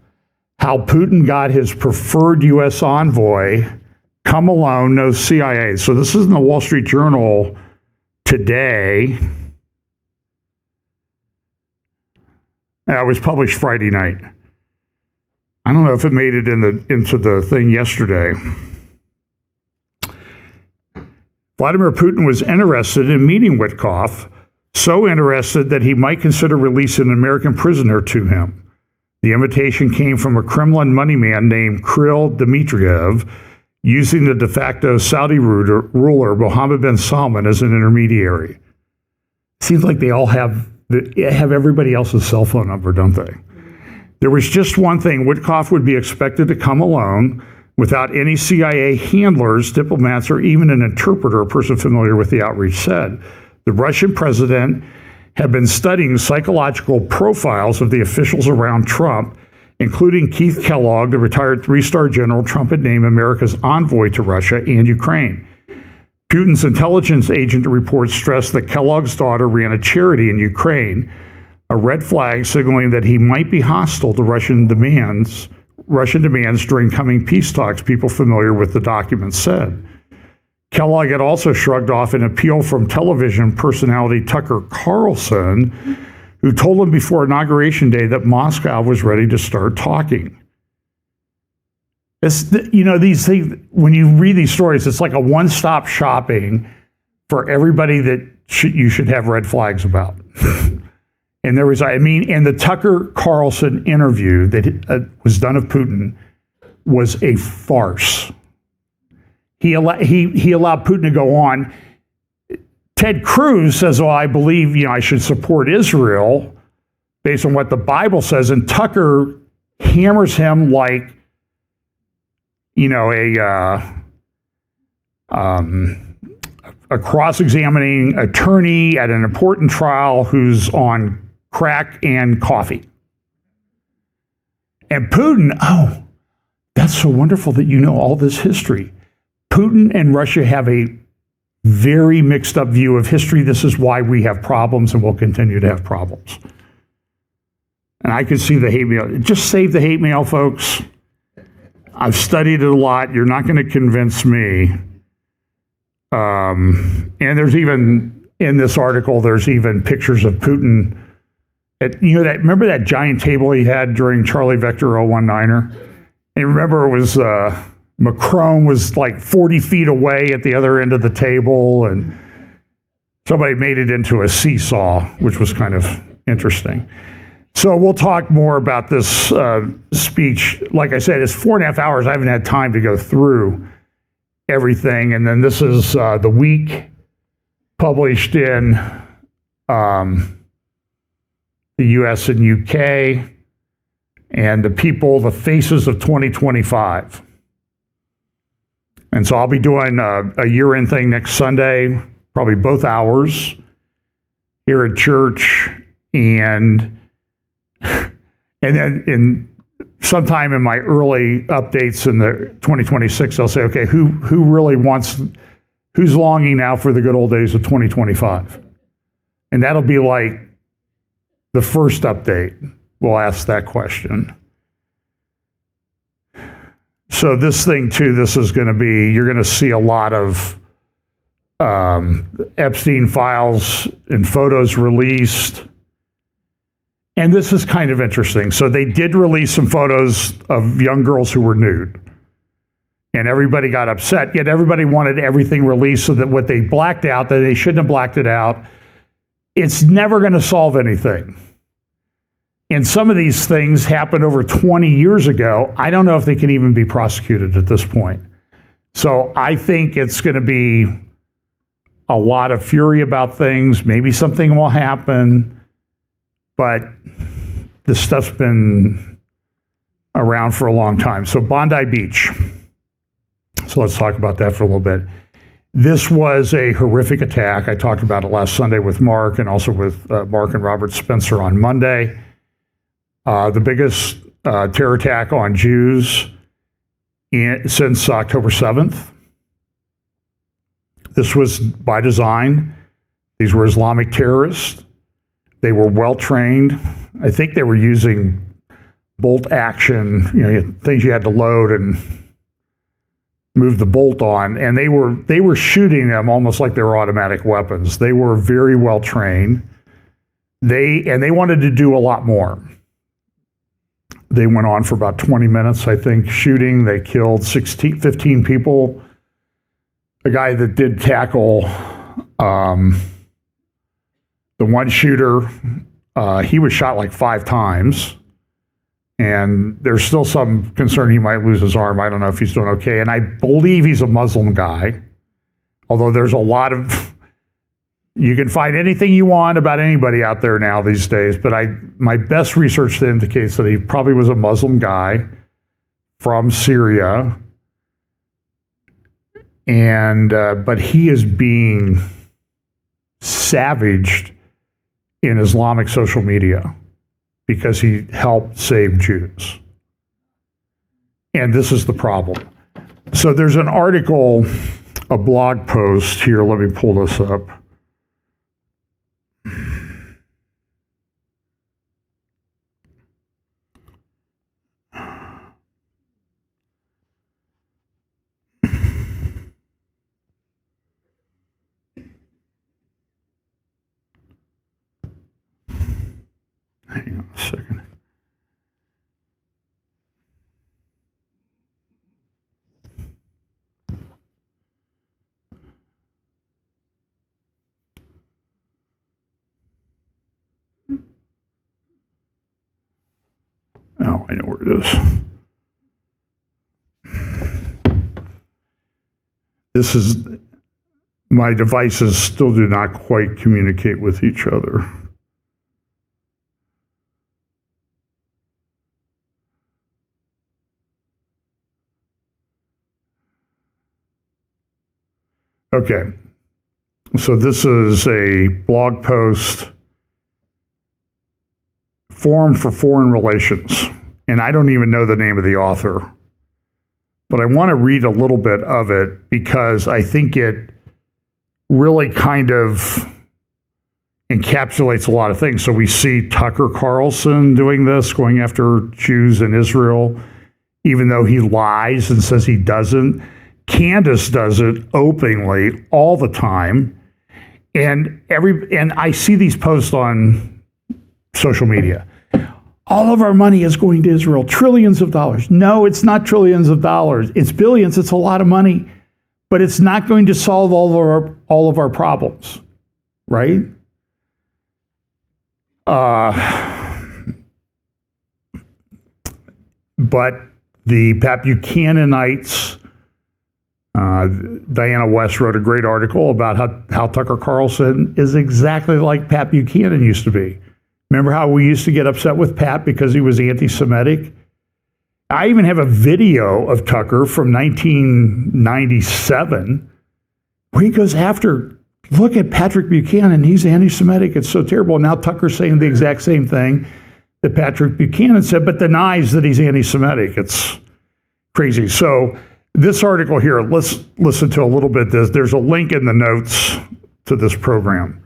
how Putin got his preferred U.S. envoy, come alone, no CIA. So this is in the Wall Street Journal today. It was published Friday night. I don't know if it made it into the thing yesterday. Vladimir Putin was interested in meeting Witkoff, so interested that he might consider releasing an American prisoner to him. The invitation came from a Kremlin money man named Kirill Dmitriev, using the de facto Saudi ruler Mohammed bin Salman as an intermediary. Seems like they all have everybody else's cell phone number, don't they? There was just one thing. Witkoff would be expected to come alone without any CIA handlers, diplomats, or even an interpreter, a person familiar with the outreach said. The Russian president had been studying psychological profiles of the officials around Trump, including Keith Kellogg, the retired three-star general Trump had named America's envoy to Russia and Ukraine. Putin's intelligence agent reports stressed that Kellogg's daughter ran a charity in Ukraine, a red flag signaling that he might be hostile to Russian demands during coming peace talks, people familiar with the documents said. Kellogg had also shrugged off an appeal from television personality Tucker Carlson, who told him before Inauguration Day that Moscow was ready to start talking. These things, when you read these stories, it's like a one-stop shopping for everybody that you should have red flags about. And there was, and the Tucker Carlson interview that was done of Putin was a farce. He allowed Putin to go on. Ted Cruz says, "Oh, I believe I should support Israel based on what the Bible says," and Tucker hammers him like a cross-examining attorney at an important trial who's on crack and coffee. And Putin, oh, that's so wonderful that you know all this history. Putin and Russia have a very mixed up view of history. This is why we have problems and will continue to have problems. And I can see the hate mail. Just save the hate mail, folks. I've studied it a lot. You're not going to convince me. And there's even, in this article, there's even pictures of Putin. Remember that giant table he had during Charlie Vector 019er? And remember it was, Macron was like 40 feet away at the other end of the table, and somebody made it into a seesaw, which was kind of interesting. So we'll talk more about this speech. Like I said, it's 4.5 hours. I haven't had time to go through everything. And then this is the week published in the US and UK, and the people, the faces of 2025. And so I'll be doing a year-end thing next Sunday, probably both hours here at church, and then sometime in my early updates in the 2026, I'll say, okay, who really who's longing now for the good old days of 2025? And that'll be like the first update. We'll ask that question. So this thing too, this is going to be, you're going to see a lot of Epstein files and photos released. And this is kind of interesting. So they did release some photos of young girls who were nude. And everybody got upset, yet everybody wanted everything released so that what they blacked out, that they shouldn't have blacked it out. It's never going to solve anything. And some of these things happened over 20 years ago. I don't know if they can even be prosecuted at this point. So I think it's going to be a lot of fury about things. Maybe something will happen, but this stuff's been around for a long time. So Bondi Beach. So let's talk about that for a little bit. This was a horrific attack. I talked about it last Sunday with Mark and also with Mark and Robert Spencer on Monday. The biggest terror attack on Jews since October 7th. This was by design. These were Islamic terrorists. They were well trained. I think they were using bolt action, things you had to load and move the bolt on, and they were shooting them almost like they were automatic weapons. They were very well trained. They wanted to do a lot more. They went on for about 20 minutes, I think, shooting. They killed 15 people. The guy that did tackle the one shooter, he was shot like 5 times. And there's still some concern he might lose his arm. I don't know if he's doing okay. And I believe he's a Muslim guy. Although there's a lot of, you can find anything you want about anybody out there now these days. But my best research indicates that he probably was a Muslim guy from Syria. And, but he is being savaged in Islamic social media, because he helped save Jews. And this is the problem. So there's an article, a blog post here. Let me pull this up. Hang on a second. Oh, I know where it is. This is, my devices still do not quite communicate with each other. Okay, so this is a blog post, Forum for Foreign Relations, and I don't even know the name of the author, but I want to read a little bit of it because I think it really kind of encapsulates a lot of things. So we see Tucker Carlson doing this, going after Jews in Israel, even though he lies and says he doesn't. Candace does it openly all the time, and I see these posts on social media. All of our money is going to Israel, trillions of dollars. No, it's not trillions of dollars. It's billions. It's a lot of money, but it's not going to solve all of our problems, right? But the Pat Buchananites. Diana West wrote a great article about how Tucker Carlson is exactly like Pat Buchanan used to be. Remember how we used to get upset with Pat because he was anti-Semitic? I even have a video of Tucker from 1997 where he goes after, look at Patrick Buchanan, he's anti-Semitic, it's so terrible. Now Tucker's saying the exact same thing that Patrick Buchanan said, but denies that he's anti-Semitic. It's crazy. So this article here, let's listen to a little bit. There's a link in the notes to this program.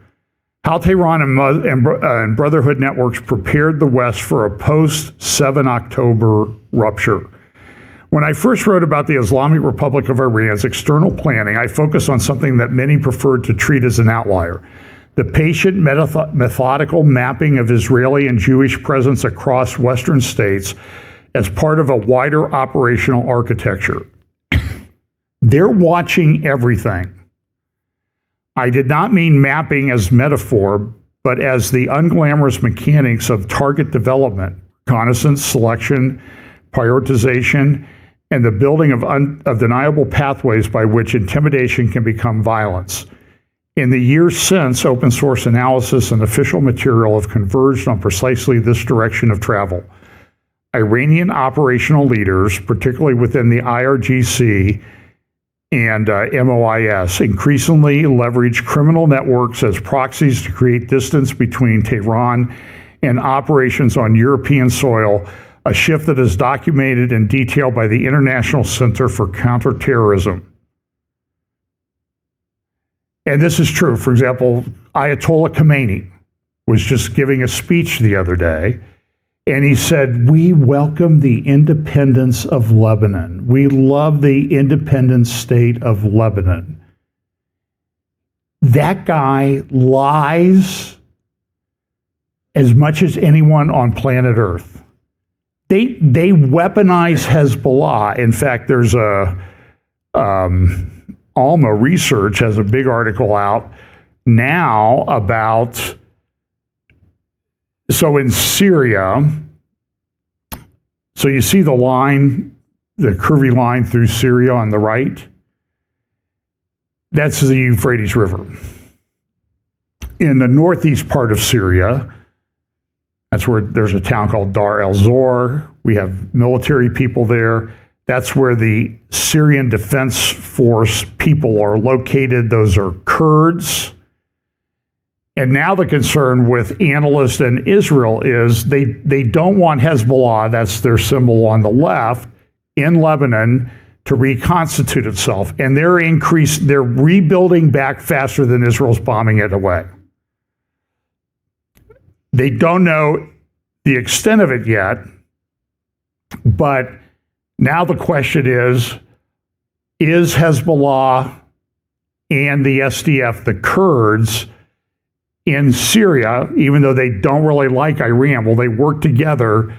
How Tehran and Brotherhood networks prepared the West for a post-7 October rupture. When I first wrote about the Islamic Republic of Iran's external planning, I focused on something that many preferred to treat as an outlier: the patient, methodical mapping of Israeli and Jewish presence across Western states as part of a wider operational architecture. They're watching everything. I did not mean mapping as metaphor, but as the unglamorous mechanics of target development, reconnaissance, selection, prioritization, and the building of deniable pathways by which intimidation can become violence. In the years since, open source analysis and official material have converged on precisely this direction of travel. Iranian operational leaders, particularly within the IRGC and MOIS, increasingly leverage criminal networks as proxies to create distance between Tehran and operations on European soil, a shift that is documented and detailed by the International Center for Counterterrorism. And this is true. For example, Ayatollah Khamenei was just giving a speech the other day, and he said, "We welcome the independence of Lebanon. We love the independent state of Lebanon." That guy lies as much as anyone on planet Earth. They weaponize Hezbollah. In fact, there's a Alma Research has a big article out now about, so in Syria, so you see the line, the curvy line through Syria on the right? That's the Euphrates River. In the northeast part of Syria, that's where there's a town called Dar el-Zor. We have military people there. That's where the Syrian Defense Force people are located. Those are Kurds. And now the concern with analysts and Israel is they don't want Hezbollah, that's their symbol on the left, in Lebanon to reconstitute itself. And they're rebuilding back faster than Israel's bombing it away. They don't know the extent of it yet, but now the question is Hezbollah and the SDF, the Kurds in Syria, even though they don't really like Iran, will they work together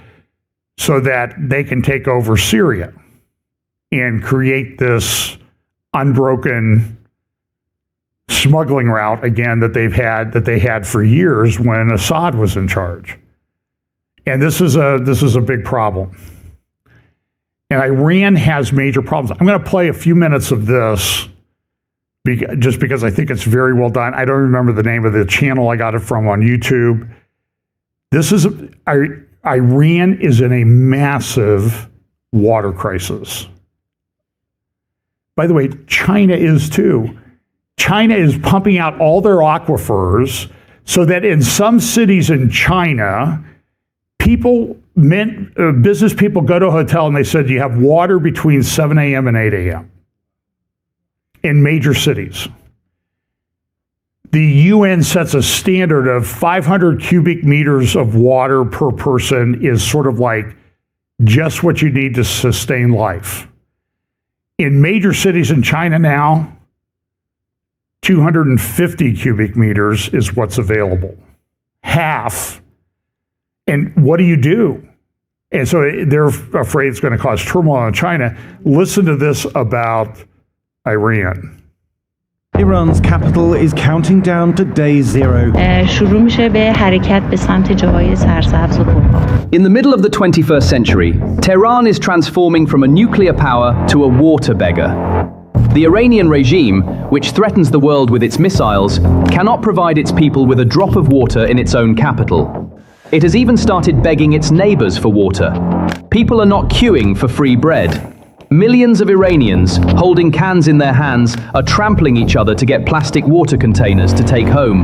so that they can take over Syria and create this unbroken smuggling route again that they had for years when Assad was in charge? And this is a big problem. And Iran has major problems. I'm going to play a few minutes of this just because I think it's very well done. I don't remember the name of the channel I got it from on YouTube. Iran is in a massive water crisis. By the way, China is too. China is pumping out all their aquifers so that in some cities in China, business people go to a hotel and they said you have water between 7 a.m. and 8 a.m. in major cities. The UN sets a standard of 500 cubic meters of water per person is sort of like just what you need to sustain life. In major cities in China now, 250 cubic meters is what's available. Half. And what do? And so they're afraid it's going to cause turmoil in China. Listen to this about Iran. Iran's capital is counting down to day zero. شروع میشه به حرکت به سمت جاهای سرسبز و پرآب. In the middle of the 21st century, Tehran is transforming from a nuclear power to a water beggar. The Iranian regime, which threatens the world with its missiles, cannot provide its people with a drop of water in its own capital. It has even started begging its neighbors for water. People are not queuing for free bread. Millions of Iranians, holding cans in their hands, are trampling each other to get plastic water containers to take home.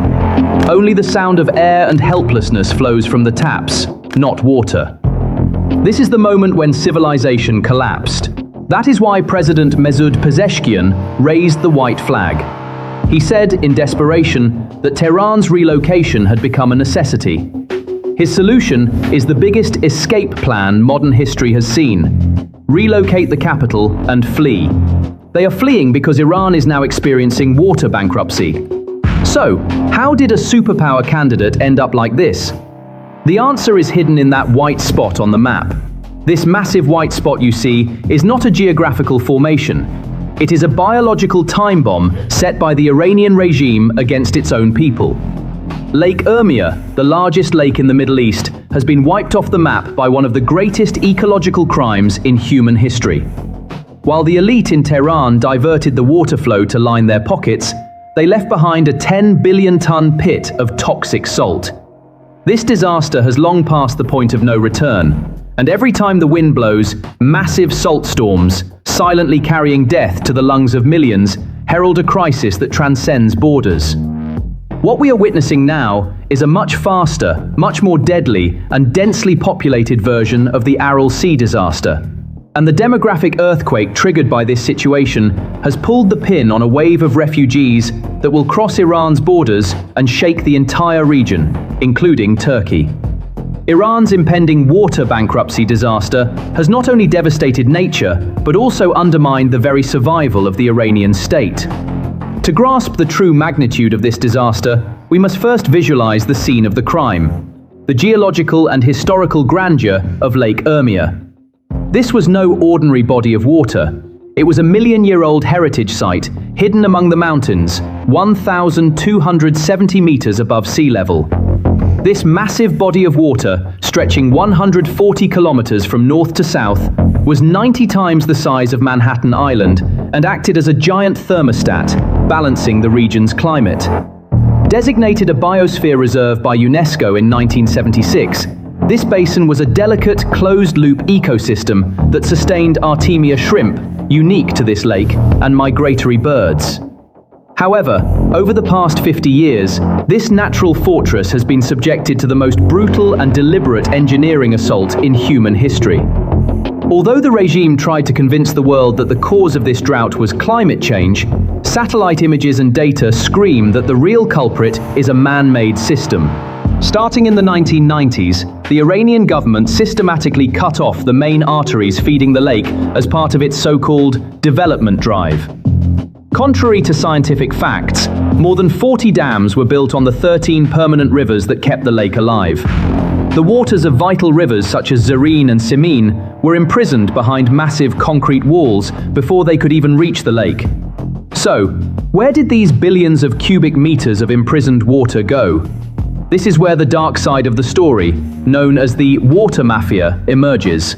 Only the sound of air and helplessness flows from the taps, not water. This is the moment when civilization collapsed. That is why President Mesut Pezeshkian raised the white flag. He said, in desperation, that Tehran's relocation had become a necessity. His solution is the biggest escape plan modern history has seen. Relocate the capital and flee. They are fleeing because Iran is now experiencing water bankruptcy. So, how did a superpower candidate end up like this? The answer is hidden in that white spot on the map. This massive white spot you see is not a geographical formation. It is a biological time bomb set by the Iranian regime against its own people. Lake Urmia, the largest lake in the Middle East, has been wiped off the map by one of the greatest ecological crimes in human history. While the elite in Tehran diverted the water flow to line their pockets, they left behind a 10 billion-ton pit of toxic salt. This disaster has long passed the point of no return, and every time the wind blows, massive salt storms, silently carrying death to the lungs of millions, herald a crisis that transcends borders. What we are witnessing now is a much faster, much more deadly, and densely populated version of the Aral Sea disaster. And the demographic earthquake triggered by this situation has pulled the pin on a wave of refugees that will cross Iran's borders and shake the entire region, including Turkey. Iran's impending water bankruptcy disaster has not only devastated nature, but also undermined the very survival of the Iranian state. To grasp the true magnitude of this disaster, we must first visualize the scene of the crime, the geological and historical grandeur of Lake Urmia. This was no ordinary body of water. It was a million-year-old heritage site hidden among the mountains, 1,270 meters above sea level. This massive body of water, stretching 140 kilometers from north to south, was 90 times the size of Manhattan Island and acted as a giant thermostat, balancing the region's climate. Designated a biosphere reserve by UNESCO in 1976, this basin was a delicate, closed-loop ecosystem that sustained Artemia shrimp, unique to this lake, and migratory birds. However, over the past 50 years, this natural fortress has been subjected to the most brutal and deliberate engineering assault in human history. Although the regime tried to convince the world that the cause of this drought was climate change, satellite images and data scream that the real culprit is a man-made system. Starting in the 1990s, the Iranian government systematically cut off the main arteries feeding the lake as part of its so-called development drive. Contrary to scientific facts, more than 40 dams were built on the 13 permanent rivers that kept the lake alive. The waters of vital rivers such as Zareen and Simin were imprisoned behind massive concrete walls before they could even reach the lake. So, where did these billions of cubic meters of imprisoned water go? This is where the dark side of the story, known as the water mafia, emerges.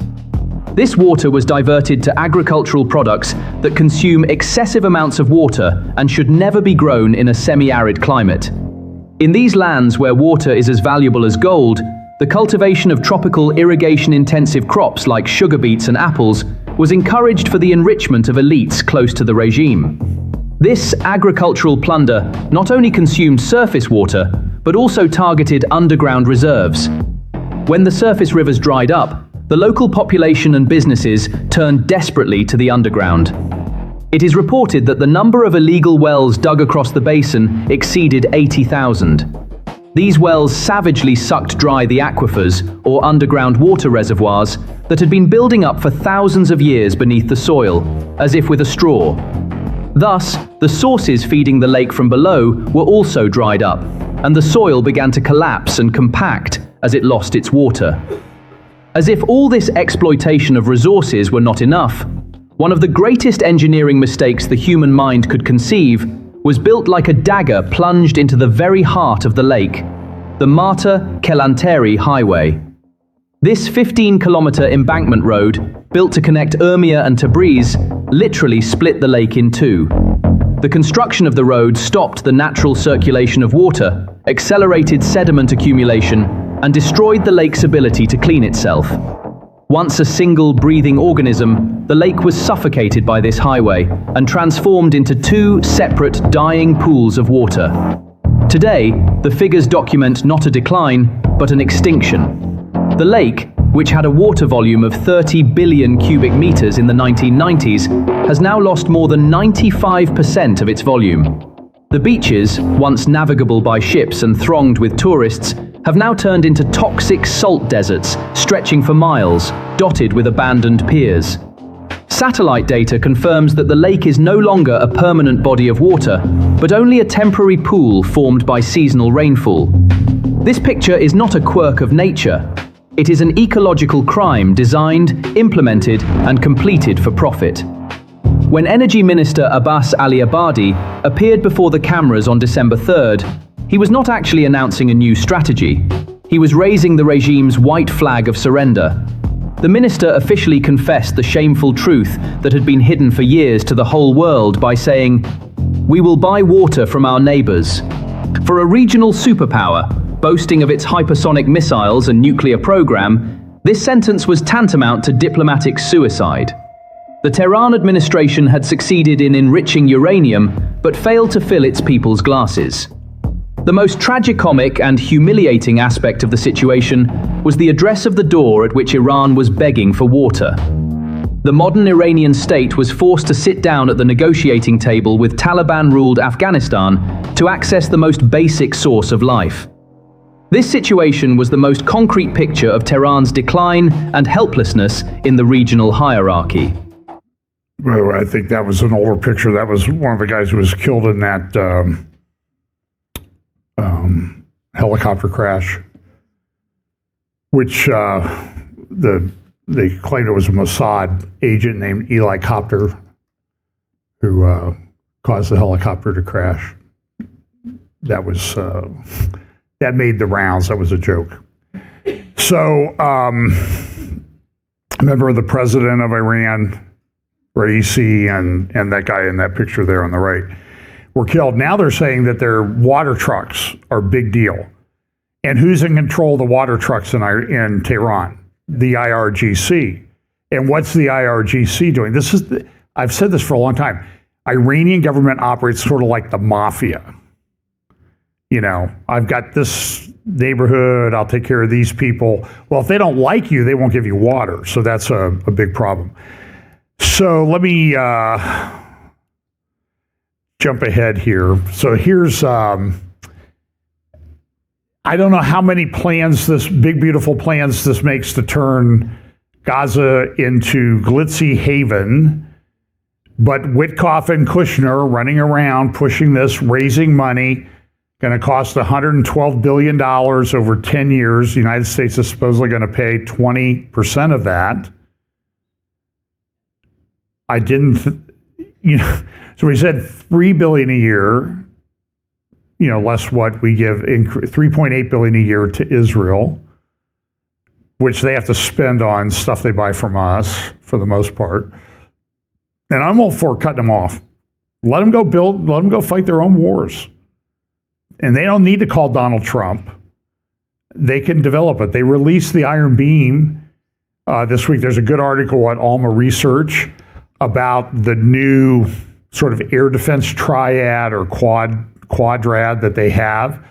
This water was diverted to agricultural products that consume excessive amounts of water and should never be grown in a semi-arid climate. In these lands where water is as valuable as gold, the cultivation of tropical irrigation-intensive crops like sugar beets and apples was encouraged for the enrichment of elites close to the regime. This agricultural plunder not only consumed surface water, but also targeted underground reserves. When the surface rivers dried up, the local population and businesses turned desperately to the underground. It is reported that the number of illegal wells dug across the basin exceeded 80,000. These wells savagely sucked dry the aquifers, or underground water reservoirs, that had been building up for thousands of years beneath the soil, as if with a straw. Thus, the sources feeding the lake from below were also dried up, and the soil began to collapse and compact as it lost its water. As if all this exploitation of resources were not enough, one of the greatest engineering mistakes the human mind could conceive was built like a dagger plunged into the very heart of the lake, the Marta Kelanteri Highway. This 15-kilometer embankment road, built to connect Urmia and Tabriz, literally split the lake in two. The construction of the road stopped the natural circulation of water, accelerated sediment accumulation, and destroyed the lake's ability to clean itself. Once a single breathing organism, the lake was suffocated by this highway and transformed into two separate dying pools of water. Today, the figures document not a decline, but an extinction. The lake, which had a water volume of 30 billion cubic meters in the 1990s, has now lost more than 95% of its volume. The beaches, once navigable by ships and thronged with tourists, have now turned into toxic salt deserts stretching for miles, dotted with abandoned piers. Satellite data confirms that the lake is no longer a permanent body of water, but only a temporary pool formed by seasonal rainfall. This picture is not a quirk of nature. It is an ecological crime designed, implemented, and completed for profit. When Energy Minister Abbas Ali Abadi appeared before the cameras on December 3rd, he was not actually announcing a new strategy. He was raising the regime's white flag of surrender. The minister officially confessed the shameful truth that had been hidden for years to the whole world by saying, We will buy water from our neighbors. For a regional superpower, boasting of its hypersonic missiles and nuclear program, this sentence was tantamount to diplomatic suicide. The Tehran administration had succeeded in enriching uranium, but failed to fill its people's glasses. The most tragicomic and humiliating aspect of the situation was the address of the door at which Iran was begging for water. The modern Iranian state was forced to sit down at the negotiating table with Taliban-ruled Afghanistan to access the most basic source of life. This situation was the most concrete picture of Tehran's decline and helplessness in the regional hierarchy. Well, I think that was an older picture. That was one of the guys who was killed in that helicopter crash, which they claimed it was a Mossad agent named Eli Copter who caused the helicopter to crash. That was that made the rounds. That was a joke. So, remember the president of Iran, Raisi, and that guy in that picture there on the right were killed. Now they're saying that their water trucks are a big deal. And who's in control of the water trucks in Tehran? The IRGC. And what's the IRGC doing? I've said this for a long time. Iranian government operates sort of like the mafia. You know, I've got this neighborhood, I'll take care of these people. Well, if they don't like you, they won't give you water. So that's a big problem. So let me jump ahead here. So here's, I don't know how many plans big, beautiful plans this makes to turn Gaza into glitzy haven. But Witkoff and Kushner running around pushing this, raising money, going to cost $112 billion over 10 years. The United States is supposedly going to pay 20% of that. So we said $3 billion a year, less what we give, $3.8 billion a year to Israel, which they have to spend on stuff they buy from us for the most part. And I'm all for cutting them off. Let them go fight their own wars. And they don't need to call Donald Trump. They can develop it. They released the Iron Beam this week. There's a good article at Alma Research about the new sort of air defense triad or quadrad that they have: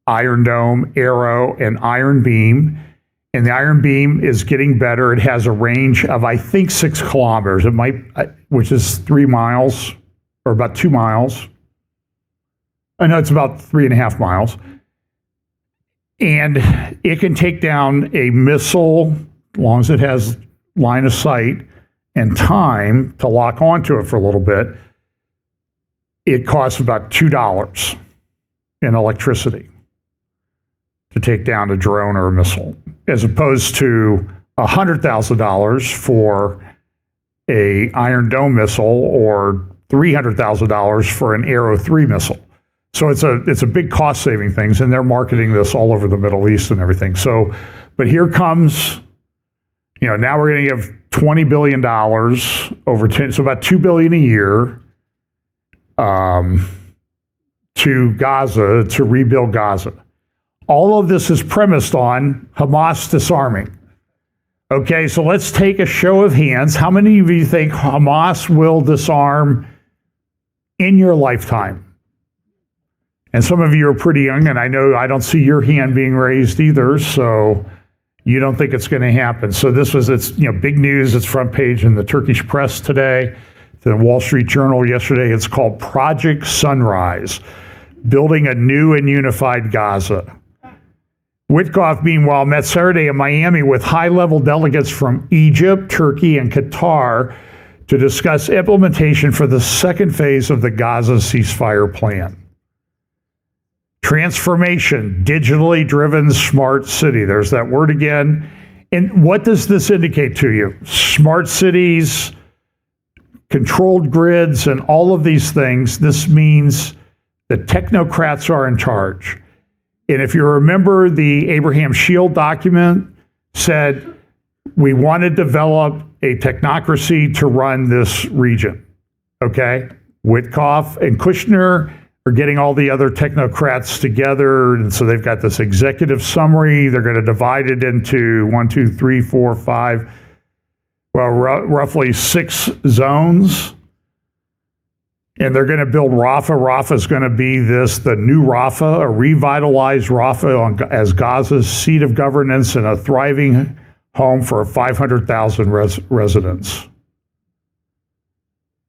Iron Dome, Arrow, and Iron Beam. And the Iron Beam is getting better. It has a range of, I think, 6 kilometers. It might, which is 3 miles or about 2 miles. I know it's about 3.5 miles. And it can take down a missile as long as it has line of sight and time to lock onto it for a little bit. It costs about $2 in electricity to take down a drone or a missile, as opposed to $100,000 for a Iron Dome missile or $300,000 for an Arrow 3 missile. So it's a big cost saving things, and they're marketing this all over the Middle East and everything. So, but here comes, now we're going to give $20 billion over 10, so about $2 billion a year to Gaza to rebuild Gaza. All of this is premised on Hamas disarming. Okay, so let's take a show of hands. How many of you think Hamas will disarm in your lifetime? And some of you are pretty young, and I know I don't see your hand being raised either, so you don't think it's going to happen. So it's big news. It's front page in the Turkish press today, the Wall Street Journal yesterday. It's called Project Sunrise, Building a New and Unified Gaza. Witkoff, meanwhile, met Saturday in Miami with high-level delegates from Egypt, Turkey, and Qatar to discuss implementation for the second phase of the Gaza ceasefire plan. Transformation, digitally driven smart city. There's that word again. And what does this indicate to you? Smart cities, controlled grids, and all of these things. This means the technocrats are in charge. And if you remember, the Abraham Shield document said we want to develop a technocracy to run this region. Okay? Witkoff and Kushner are getting all the other technocrats together, and so they've got this executive summary. They're going to divide it into 1, 2, 3, 4, 5, well, roughly 6 zones. And they're going to build Rafah. Rafah is going to be the new Rafah, a revitalized Rafah as Gaza's seat of governance and a thriving home for 500,000 residents.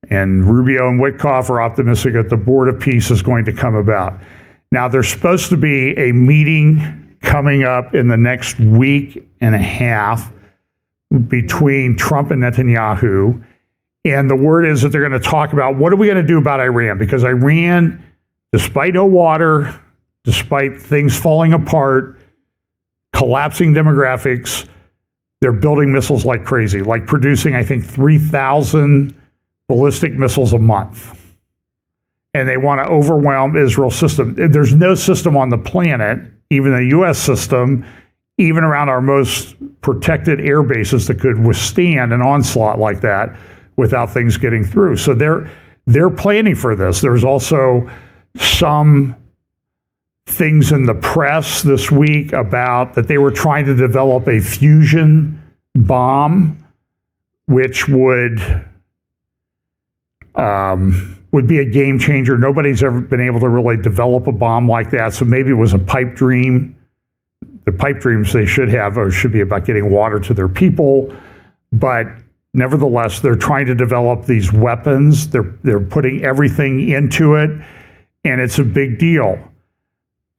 And Rubio and Witkoff are optimistic that the Board of Peace is going to come about. Now, there's supposed to be a meeting coming up in the next week and a half between Trump and Netanyahu. And the word is that they're going to talk about what are we going to do about Iran? Because Iran, despite no water, despite things falling apart, collapsing demographics, they're building missiles like crazy, like producing, I think, 3,000 ballistic missiles a month. And they want to overwhelm Israel's system. There's no system on the planet, even the U.S. system, even around our most protected air bases that could withstand an onslaught like that without things getting through. So they're planning for this. There's also some things in the press this week about that they were trying to develop a fusion bomb, which would be a game changer. Nobody's ever been able to really develop a bomb like that. So maybe it was a pipe dream. The pipe dreams they should have should be about getting water to their people. But nevertheless, they're trying to develop these weapons. They're putting everything into it, and it's a big deal.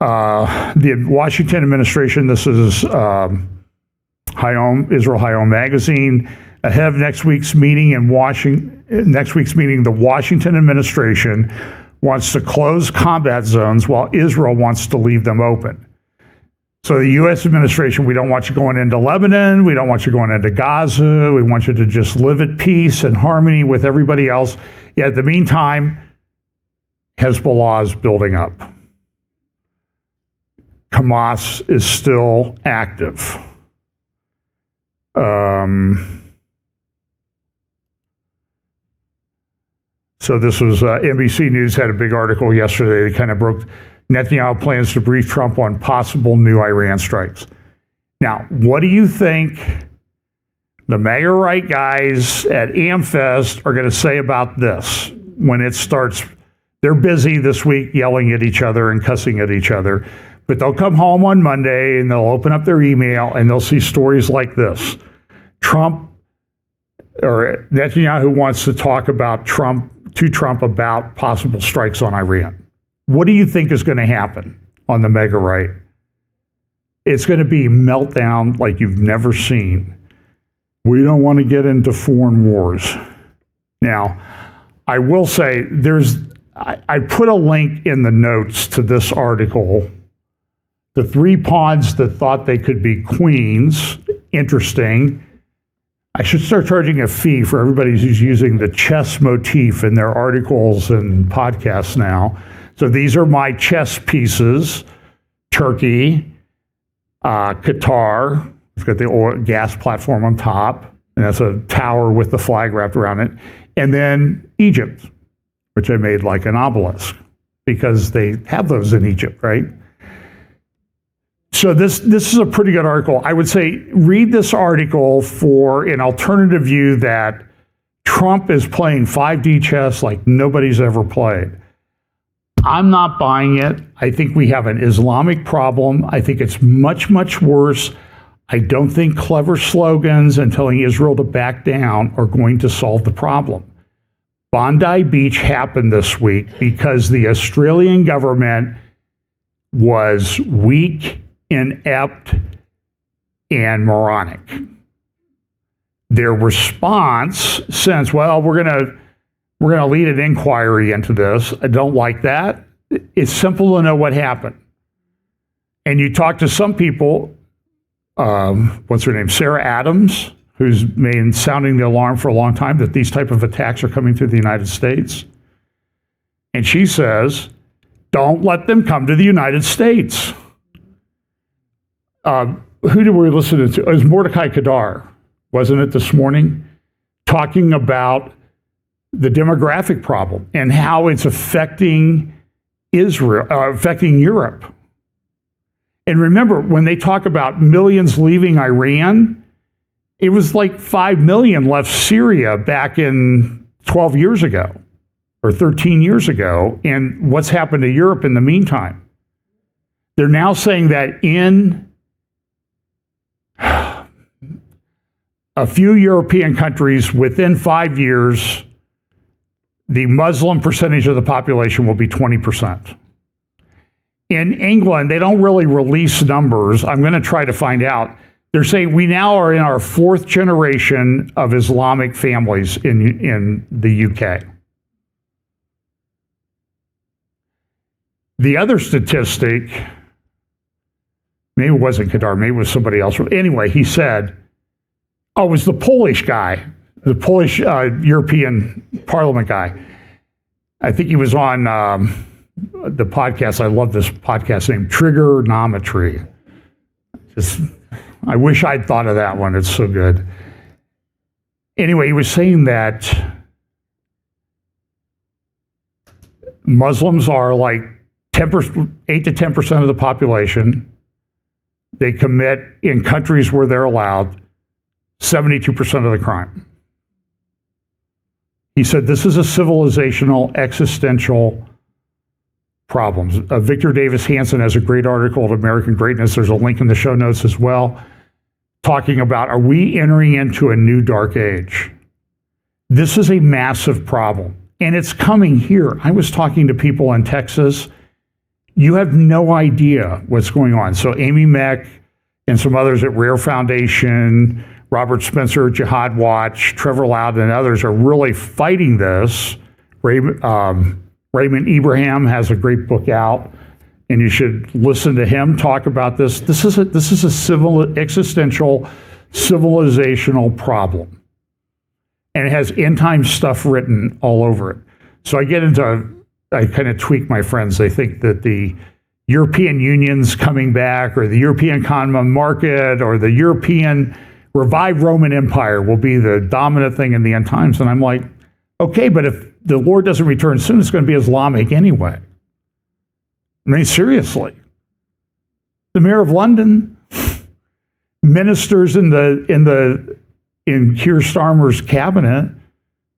The Washington administration, this is Israel Hayom magazine, ahead of next week's meeting the Washington administration wants to close combat zones while Israel wants to leave them open. So the U.S. administration, we don't want you going into Lebanon. We don't want you going into Gaza. We want you to just live at peace and harmony with everybody else. Yet in the meantime, Hezbollah is building up. Hamas is still active. So this was NBC News had a big article yesterday that kind of broke Netanyahu plans to brief Trump on possible new Iran strikes. Now, what do you think the MAGA right guys at AmFest are going to say about this when it starts? They're busy this week yelling at each other and cussing at each other, but they'll come home on Monday and they'll open up their email and they'll see stories like this. Netanyahu wants to talk about Trump about possible strikes on Iran. What do you think is going to happen on the mega right? It's going to be meltdown like you've never seen. We don't want to get into foreign wars. Now, I will say I put a link in the notes to this article. The 3 pawns that thought they could be queens. Interesting. I should start charging a fee for everybody who's using the chess motif in their articles and podcasts now. So these are my chess pieces. Turkey, Qatar. We've got the oil gas platform on top, and that's a tower with the flag wrapped around it. And then Egypt, which I made like an obelisk because they have those in Egypt, right? So this is a pretty good article. I would say read this article for an alternative view that Trump is playing 5D chess like nobody's ever played. I'm not buying it. I think we have an Islamic problem. I think it's much, much worse. I don't think clever slogans and telling Israel to back down are going to solve the problem. Bondi Beach happened this week because the Australian government was weak, inept, and moronic. Their response since, well, we're going to lead an inquiry into this. I don't like that. It's simple to know what happened. And you talk to some people, what's her name, Sarah Adams, who's been sounding the alarm for a long time that these type of attacks are coming through the United States. And she says, don't let them come to the United States. Who did we listen to? It was Mordecai Kadar, wasn't it, this morning? Talking about the demographic problem and how it's affecting affecting Europe. And remember, when they talk about millions leaving Iran, it was like 5 million left Syria back in 12 years ago or 13 years ago. And what's happened to Europe in the meantime? They're now saying that in a few European countries, within 5 years, the Muslim percentage of the population will be 20%. In England, they don't really release numbers. I'm going to try to find out. They're saying we now are in our 4th generation of Islamic families in the UK. The other statistic, maybe it wasn't Qatar, maybe it was somebody else. Anyway, he said, it was the Polish guy, the Polish European Parliament guy. I think he was on the podcast. I love this podcast named Trigonometry. I wish I'd thought of that one. It's so good. Anyway, he was saying that Muslims are like 8 to 10% of the population. They commit, in countries where they're allowed, 72% of the crime. He said this is a civilizational, existential problem. Victor Davis Hanson has a great article at American Greatness. There's a link in the show notes as well, talking about, are we entering into a new dark age? This is a massive problem, and it's coming here. I was talking to people in Texas. You have no idea what's going on. So Amy Meck and some others at Rare Foundation, Robert Spencer at Jihad Watch, Trevor Loudon, and others are really fighting this. Raymond Ibrahim has a great book out, and you should listen to him talk about this. This is a existential, civilizational problem, and it has end time stuff written all over it. So I kind of tweak my friends. They think that the European Union's coming back, or the European common market, or the European revived Roman Empire will be the dominant thing in the end times. And I'm like, okay, but if the Lord doesn't return soon, it's going to be Islamic anyway. I mean, seriously. The Mayor of London, ministers in Keir Starmer's cabinet,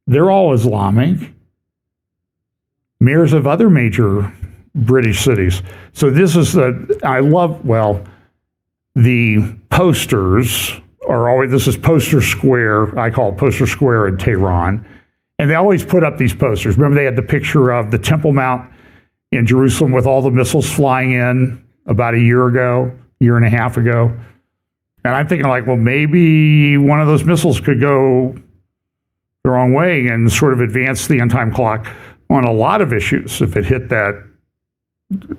they're all Islamic. Mayors of other major British cities. So this is the posters are always, this is Poster Square. I call it Poster Square in Tehran. And they always put up these posters. Remember, they had the picture of the Temple Mount in Jerusalem with all the missiles flying in about a year and a half ago. And I'm thinking, like, well, maybe one of those missiles could go the wrong way and sort of advance the end time clock on a lot of issues if it hit that.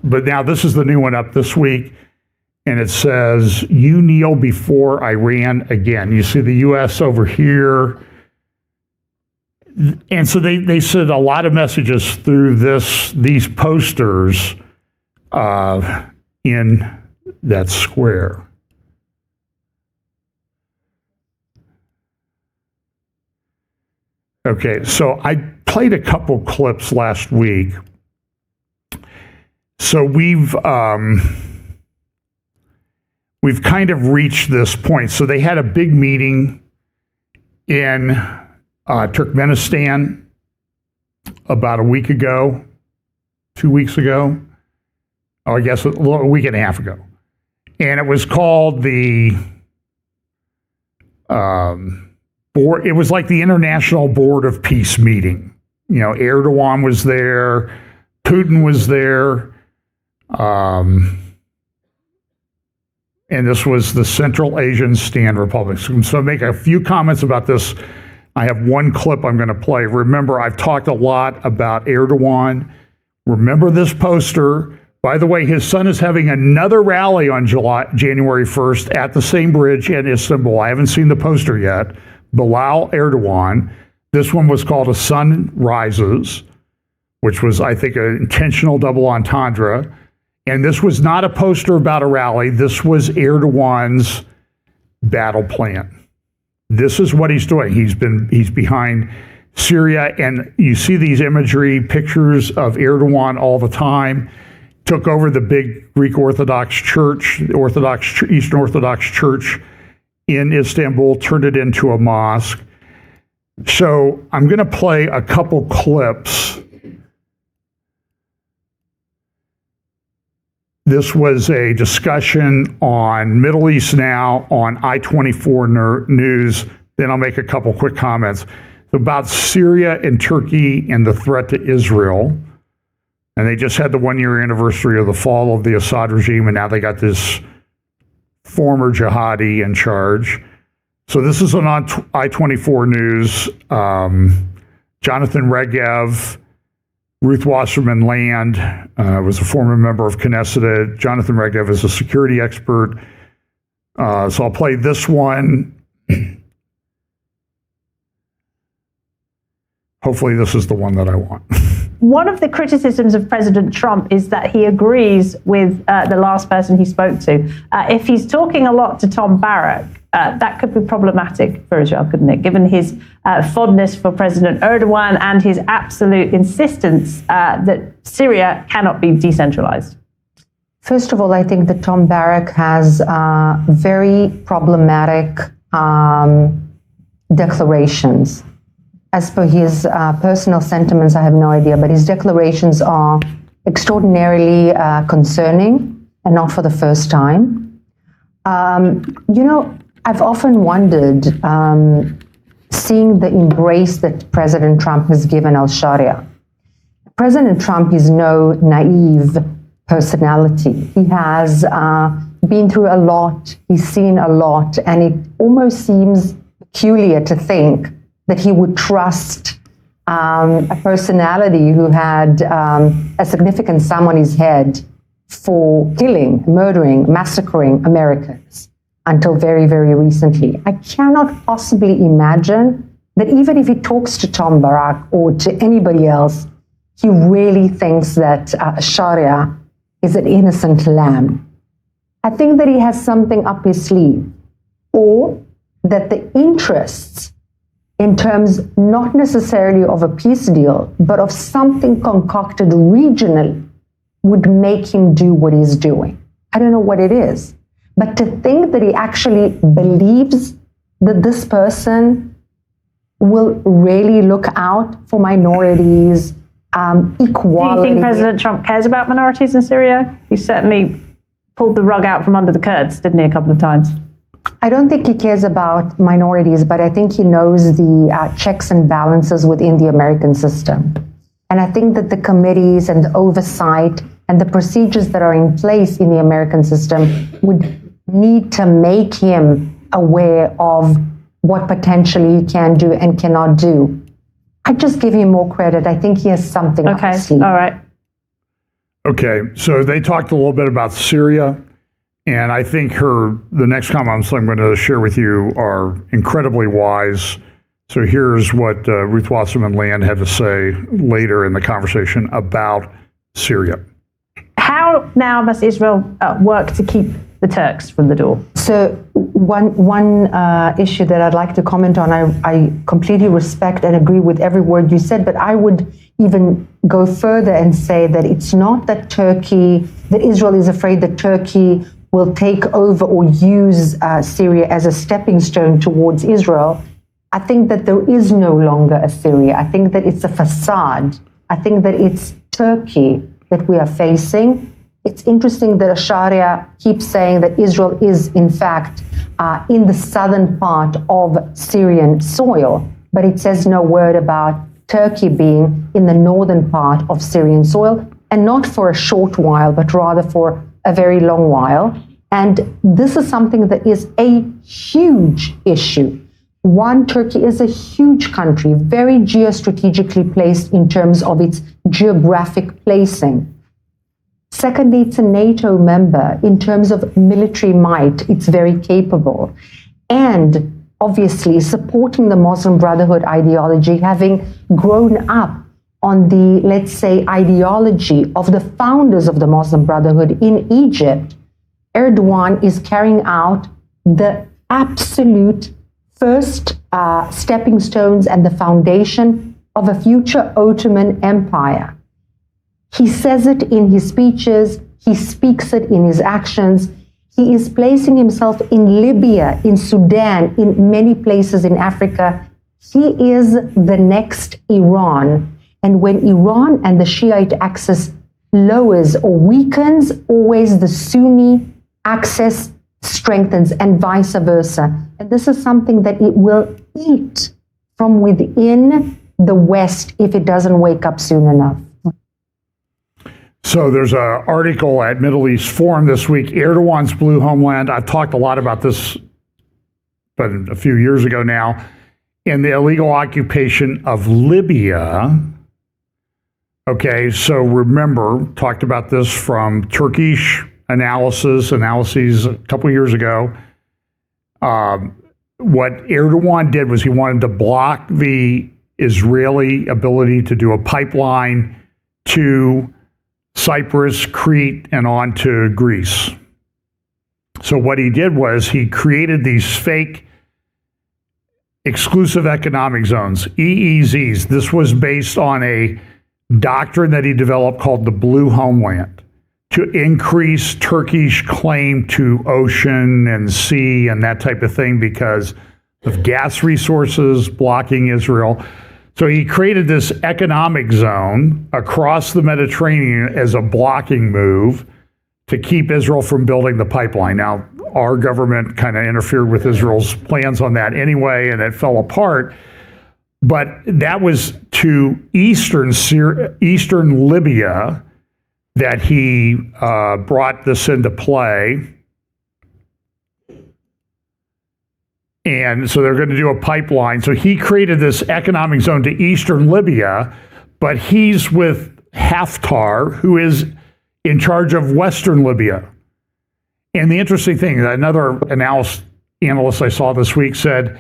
But now this is the new one up this week. And it says, you kneel before Iran again. You see the U.S. over here. And so they sent a lot of messages through these posters in that square. Okay, so I played a couple clips last week. So we've kind of reached this point. So they had a big meeting in Turkmenistan about a week ago, 2 weeks ago, or I guess a week and a half ago. And it was called the board. It was like the International Board of Peace meeting. You know, Erdogan was there, Putin was there, and this was the Central Asian Stand Republic. So make a few comments about this. I have one clip I'm going to play. Remember, I've talked a lot about Erdogan. Remember this poster. By the way, his son is having another rally on January 1st at the same bridge in Istanbul. I haven't seen the poster yet. Bilal Erdogan. This one was called A Sun Rises, which was, I think, an intentional double entendre. And this was not a poster about a rally. This was Erdogan's battle plan. This is what he's doing. He's behind Syria, and you see these imagery, pictures of Erdogan all the time, took over the big Greek Orthodox Church, Eastern Orthodox Church in Istanbul, turned it into a mosque. So I'm going to play a couple clips. This was a discussion on Middle East Now on I-24 News. Then I'll make a couple quick comments about Syria and Turkey and the threat to Israel. And they just had the 1-year anniversary of the fall of the Assad regime, and now they got this former jihadi in charge. So this is on I-24 News. Jonathan Regev, Ruth Wasserman Land was a former member of Knesset. Jonathan Regev is a security expert. So I'll play this one. Hopefully this is the one that I want. One of the criticisms of President Trump is that he agrees with the last person he spoke to. If he's talking a lot to Tom Barrack, that could be problematic for Israel, couldn't it? Given his fondness for President Erdogan and his absolute insistence that Syria cannot be decentralized. First of all, I think that Tom Barrack has very problematic declarations. As per his personal sentiments, I have no idea, but his declarations are extraordinarily concerning, and not for the first time. I've often wondered, seeing the embrace that President Trump has given al-Sharia. President Trump is no naive personality. He has been through a lot, he's seen a lot, and it almost seems peculiar to think that he would trust a personality who had a significant sum on his head for killing, murdering, massacring Americans until very, very recently. I cannot possibly imagine that even if he talks to Tom Barrack or to anybody else, he really thinks that Sharia is an innocent lamb. I think that he has something up his sleeve, or that the interests in terms not necessarily of a peace deal, but of something concocted regionally would make him do what he's doing. I don't know what it is, but to think that he actually believes that this person will really look out for minorities, equality. Do you think President Trump cares about minorities in Syria? He certainly pulled the rug out from under the Kurds, didn't he, a couple of times? I don't think he cares about minorities, but I think he knows the checks and balances within the American system. And I think that the committees and the oversight and the procedures that are in place in the American system would need to make him aware of what potentially he can do and cannot do. I just give him more credit. I think he has something up his sleeve. All right. Okay, so they talked a little bit about Syria. And I think the next comments I'm going to share with you are incredibly wise. So here's what Ruth Wasserman Land had to say later in the conversation about Syria. How now must Israel work to keep the Turks from the door? So one issue that I'd like to comment on, I completely respect and agree with every word you said, but I would even go further and say that it's not that Israel is afraid that Turkey will take over or use Syria as a stepping stone towards Israel. I think that there is no longer a Syria. I think that it's a facade. I think that it's Turkey that we are facing. It's interesting that Sharia keeps saying that Israel is, in fact, in the southern part of Syrian soil, but it says no word about Turkey being in the northern part of Syrian soil, and not for a short while, but rather for a very long while. And this is something that is a huge issue. One, Turkey is a huge country, very geostrategically placed in terms of its geographic placing. Secondly, it's a NATO member. In terms of military might, it's very capable. And obviously supporting the Muslim Brotherhood ideology, having grown up on the, let's say, ideology of the founders of the Muslim Brotherhood in Egypt, Erdogan is carrying out the absolute first stepping stones and the foundation of a future Ottoman Empire. He says it in his speeches, he speaks it in his actions. He is placing himself in Libya, in Sudan, in many places in Africa. He is the next Iran. And when Iran and the Shiite axis lowers or weakens, always the Sunni axis strengthens and vice versa. And this is something that it will eat from within the West if it doesn't wake up soon enough. So there's an article at Middle East Forum this week, Erdogan's Blue Homeland. I've talked a lot about this, but a few years ago now, in the illegal occupation of Libya. Okay, so remember, talked about this from Turkish analyses a couple years ago. What Erdogan did was he wanted to block the Israeli ability to do a pipeline to Cyprus, Crete, and on to Greece. So what he did was he created these fake exclusive economic zones, EEZs. This was based on a doctrine that he developed called the Blue Homeland to increase Turkish claim to ocean and sea and that type of thing because of gas resources blocking Israel. So he created this economic zone across the Mediterranean as a blocking move to keep Israel from building the pipeline. Now, our government kind of interfered with Israel's plans on that anyway, and it fell apart. But that was to eastern Libya that he brought this into play. And so they're going to do a pipeline. So he created this economic zone to eastern Libya, but he's with Haftar, who is in charge of western Libya. And the interesting thing, another analyst I saw this week said,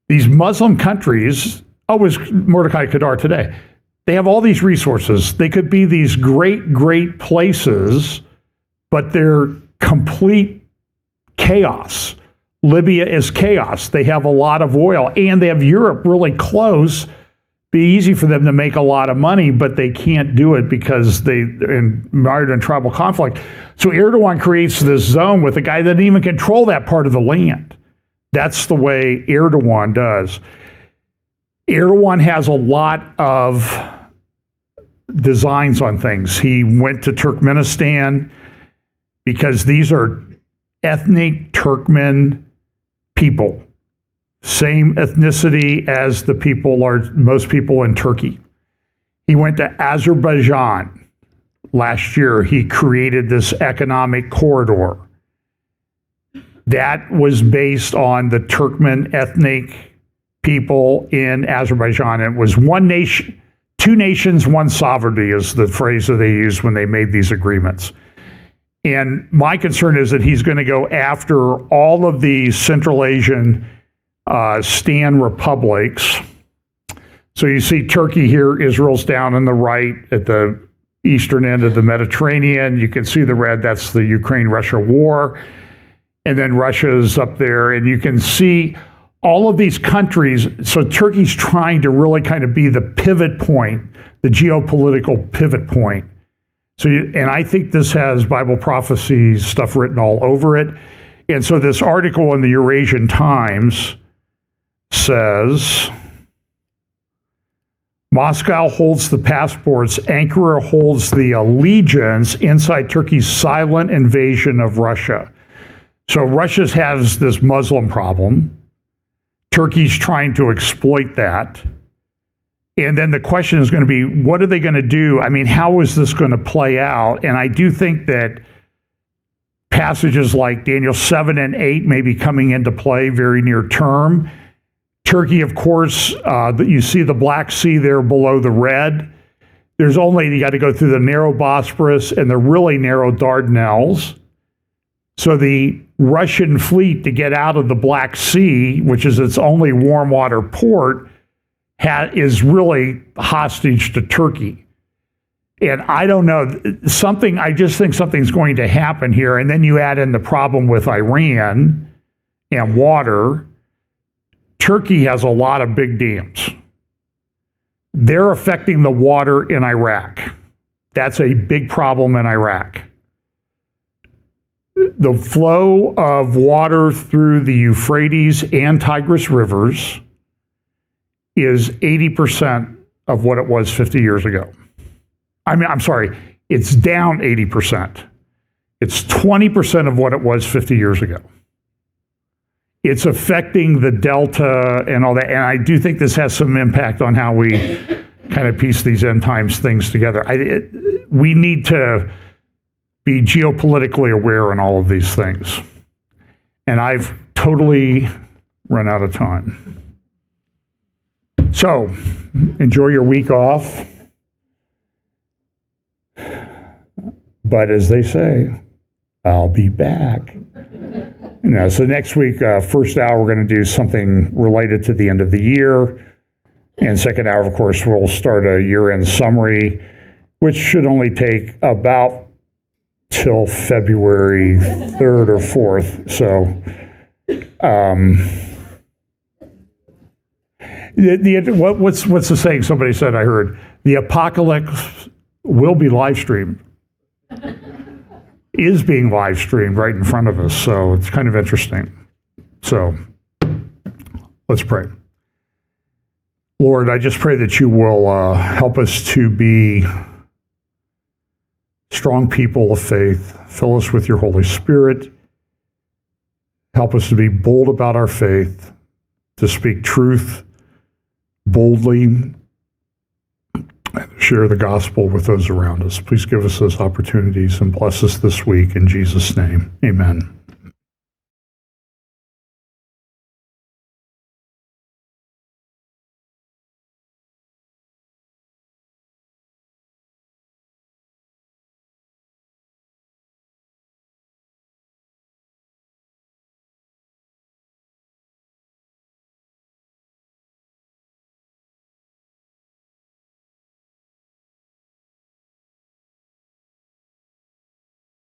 these Muslim countries, it was Mordecai Kadar today, they have all these resources. They could be these great, great places, but they're complete chaos. Libya is chaos. They have a lot of oil, and they have Europe really close. Be easy for them to make a lot of money, but they can't do it because they're mired in tribal conflict. So Erdogan creates this zone with a guy that doesn't even control that part of the land. That's the way Erdogan does. Erdogan has a lot of designs on things. He went to Turkmenistan because these are ethnic Turkmen people, same ethnicity as the people are most people in Turkey. He went to Azerbaijan last year. He created this economic corridor that was based on the Turkmen ethnic people in Azerbaijan. It was one nation, two nations, one sovereignty is the phrase that they used when they made these agreements. And my concern is that he's going to go after all of the Central Asian Stan republics. So you see Turkey here, Israel's down on the right at the eastern end of the Mediterranean. You can see the red, that's the Ukraine-Russia war. And then Russia's up there, and you can see all of these countries. So Turkey's trying to really kind of be the pivot point, the geopolitical pivot point. So, and I think this has Bible prophecy stuff written all over it. And so this article in the Eurasian Times says, Moscow holds the passports, Ankara holds the allegiance inside Turkey's silent invasion of Russia. So Russia has this Muslim problem. Turkey's trying to exploit that. And then the question is going to be, what are they going to do? I mean, how is this going to play out? And I do think that passages like Daniel 7 and 8 may be coming into play very near term. Turkey, of course, you see the Black Sea there below the red. There's only, you got to go through the narrow Bosporus and the really narrow Dardanelles. So the Russian fleet to get out of the Black Sea, which is its only warm water port, is really hostage to Turkey. And I don't know, I just think something's going to happen here. And then you add in the problem with Iran and water. Turkey has a lot of big dams. They're affecting the water in Iraq. That's a big problem in Iraq. The flow of water through the Euphrates and Tigris rivers is 80% of what it was 50 years ago. I'm sorry, it's down 80%. It's 20% of what it was 50 years ago. It's affecting the delta and all that. And I do think this has some impact on how we kind of piece these end times things together. We need to be geopolitically aware in all of these things. And I've totally run out of time. So, enjoy your week off. But as they say, I'll be back. So next week, first hour, we're going to do something related to the end of the year. And second hour, of course, we'll start a year-end summary, which should only take about till February 3rd or 4th. So, what's the saying? Somebody said, I heard, the apocalypse will be live streamed. Is being live streamed right in front of us. So it's kind of interesting. So let's pray. Lord, I just pray that you will help us to be strong people of faith. Fill us with your Holy Spirit. Help us to be bold about our faith, to speak truth boldly, share the gospel with those around us. Please give us those opportunities and bless us this week. In Jesus' name, amen.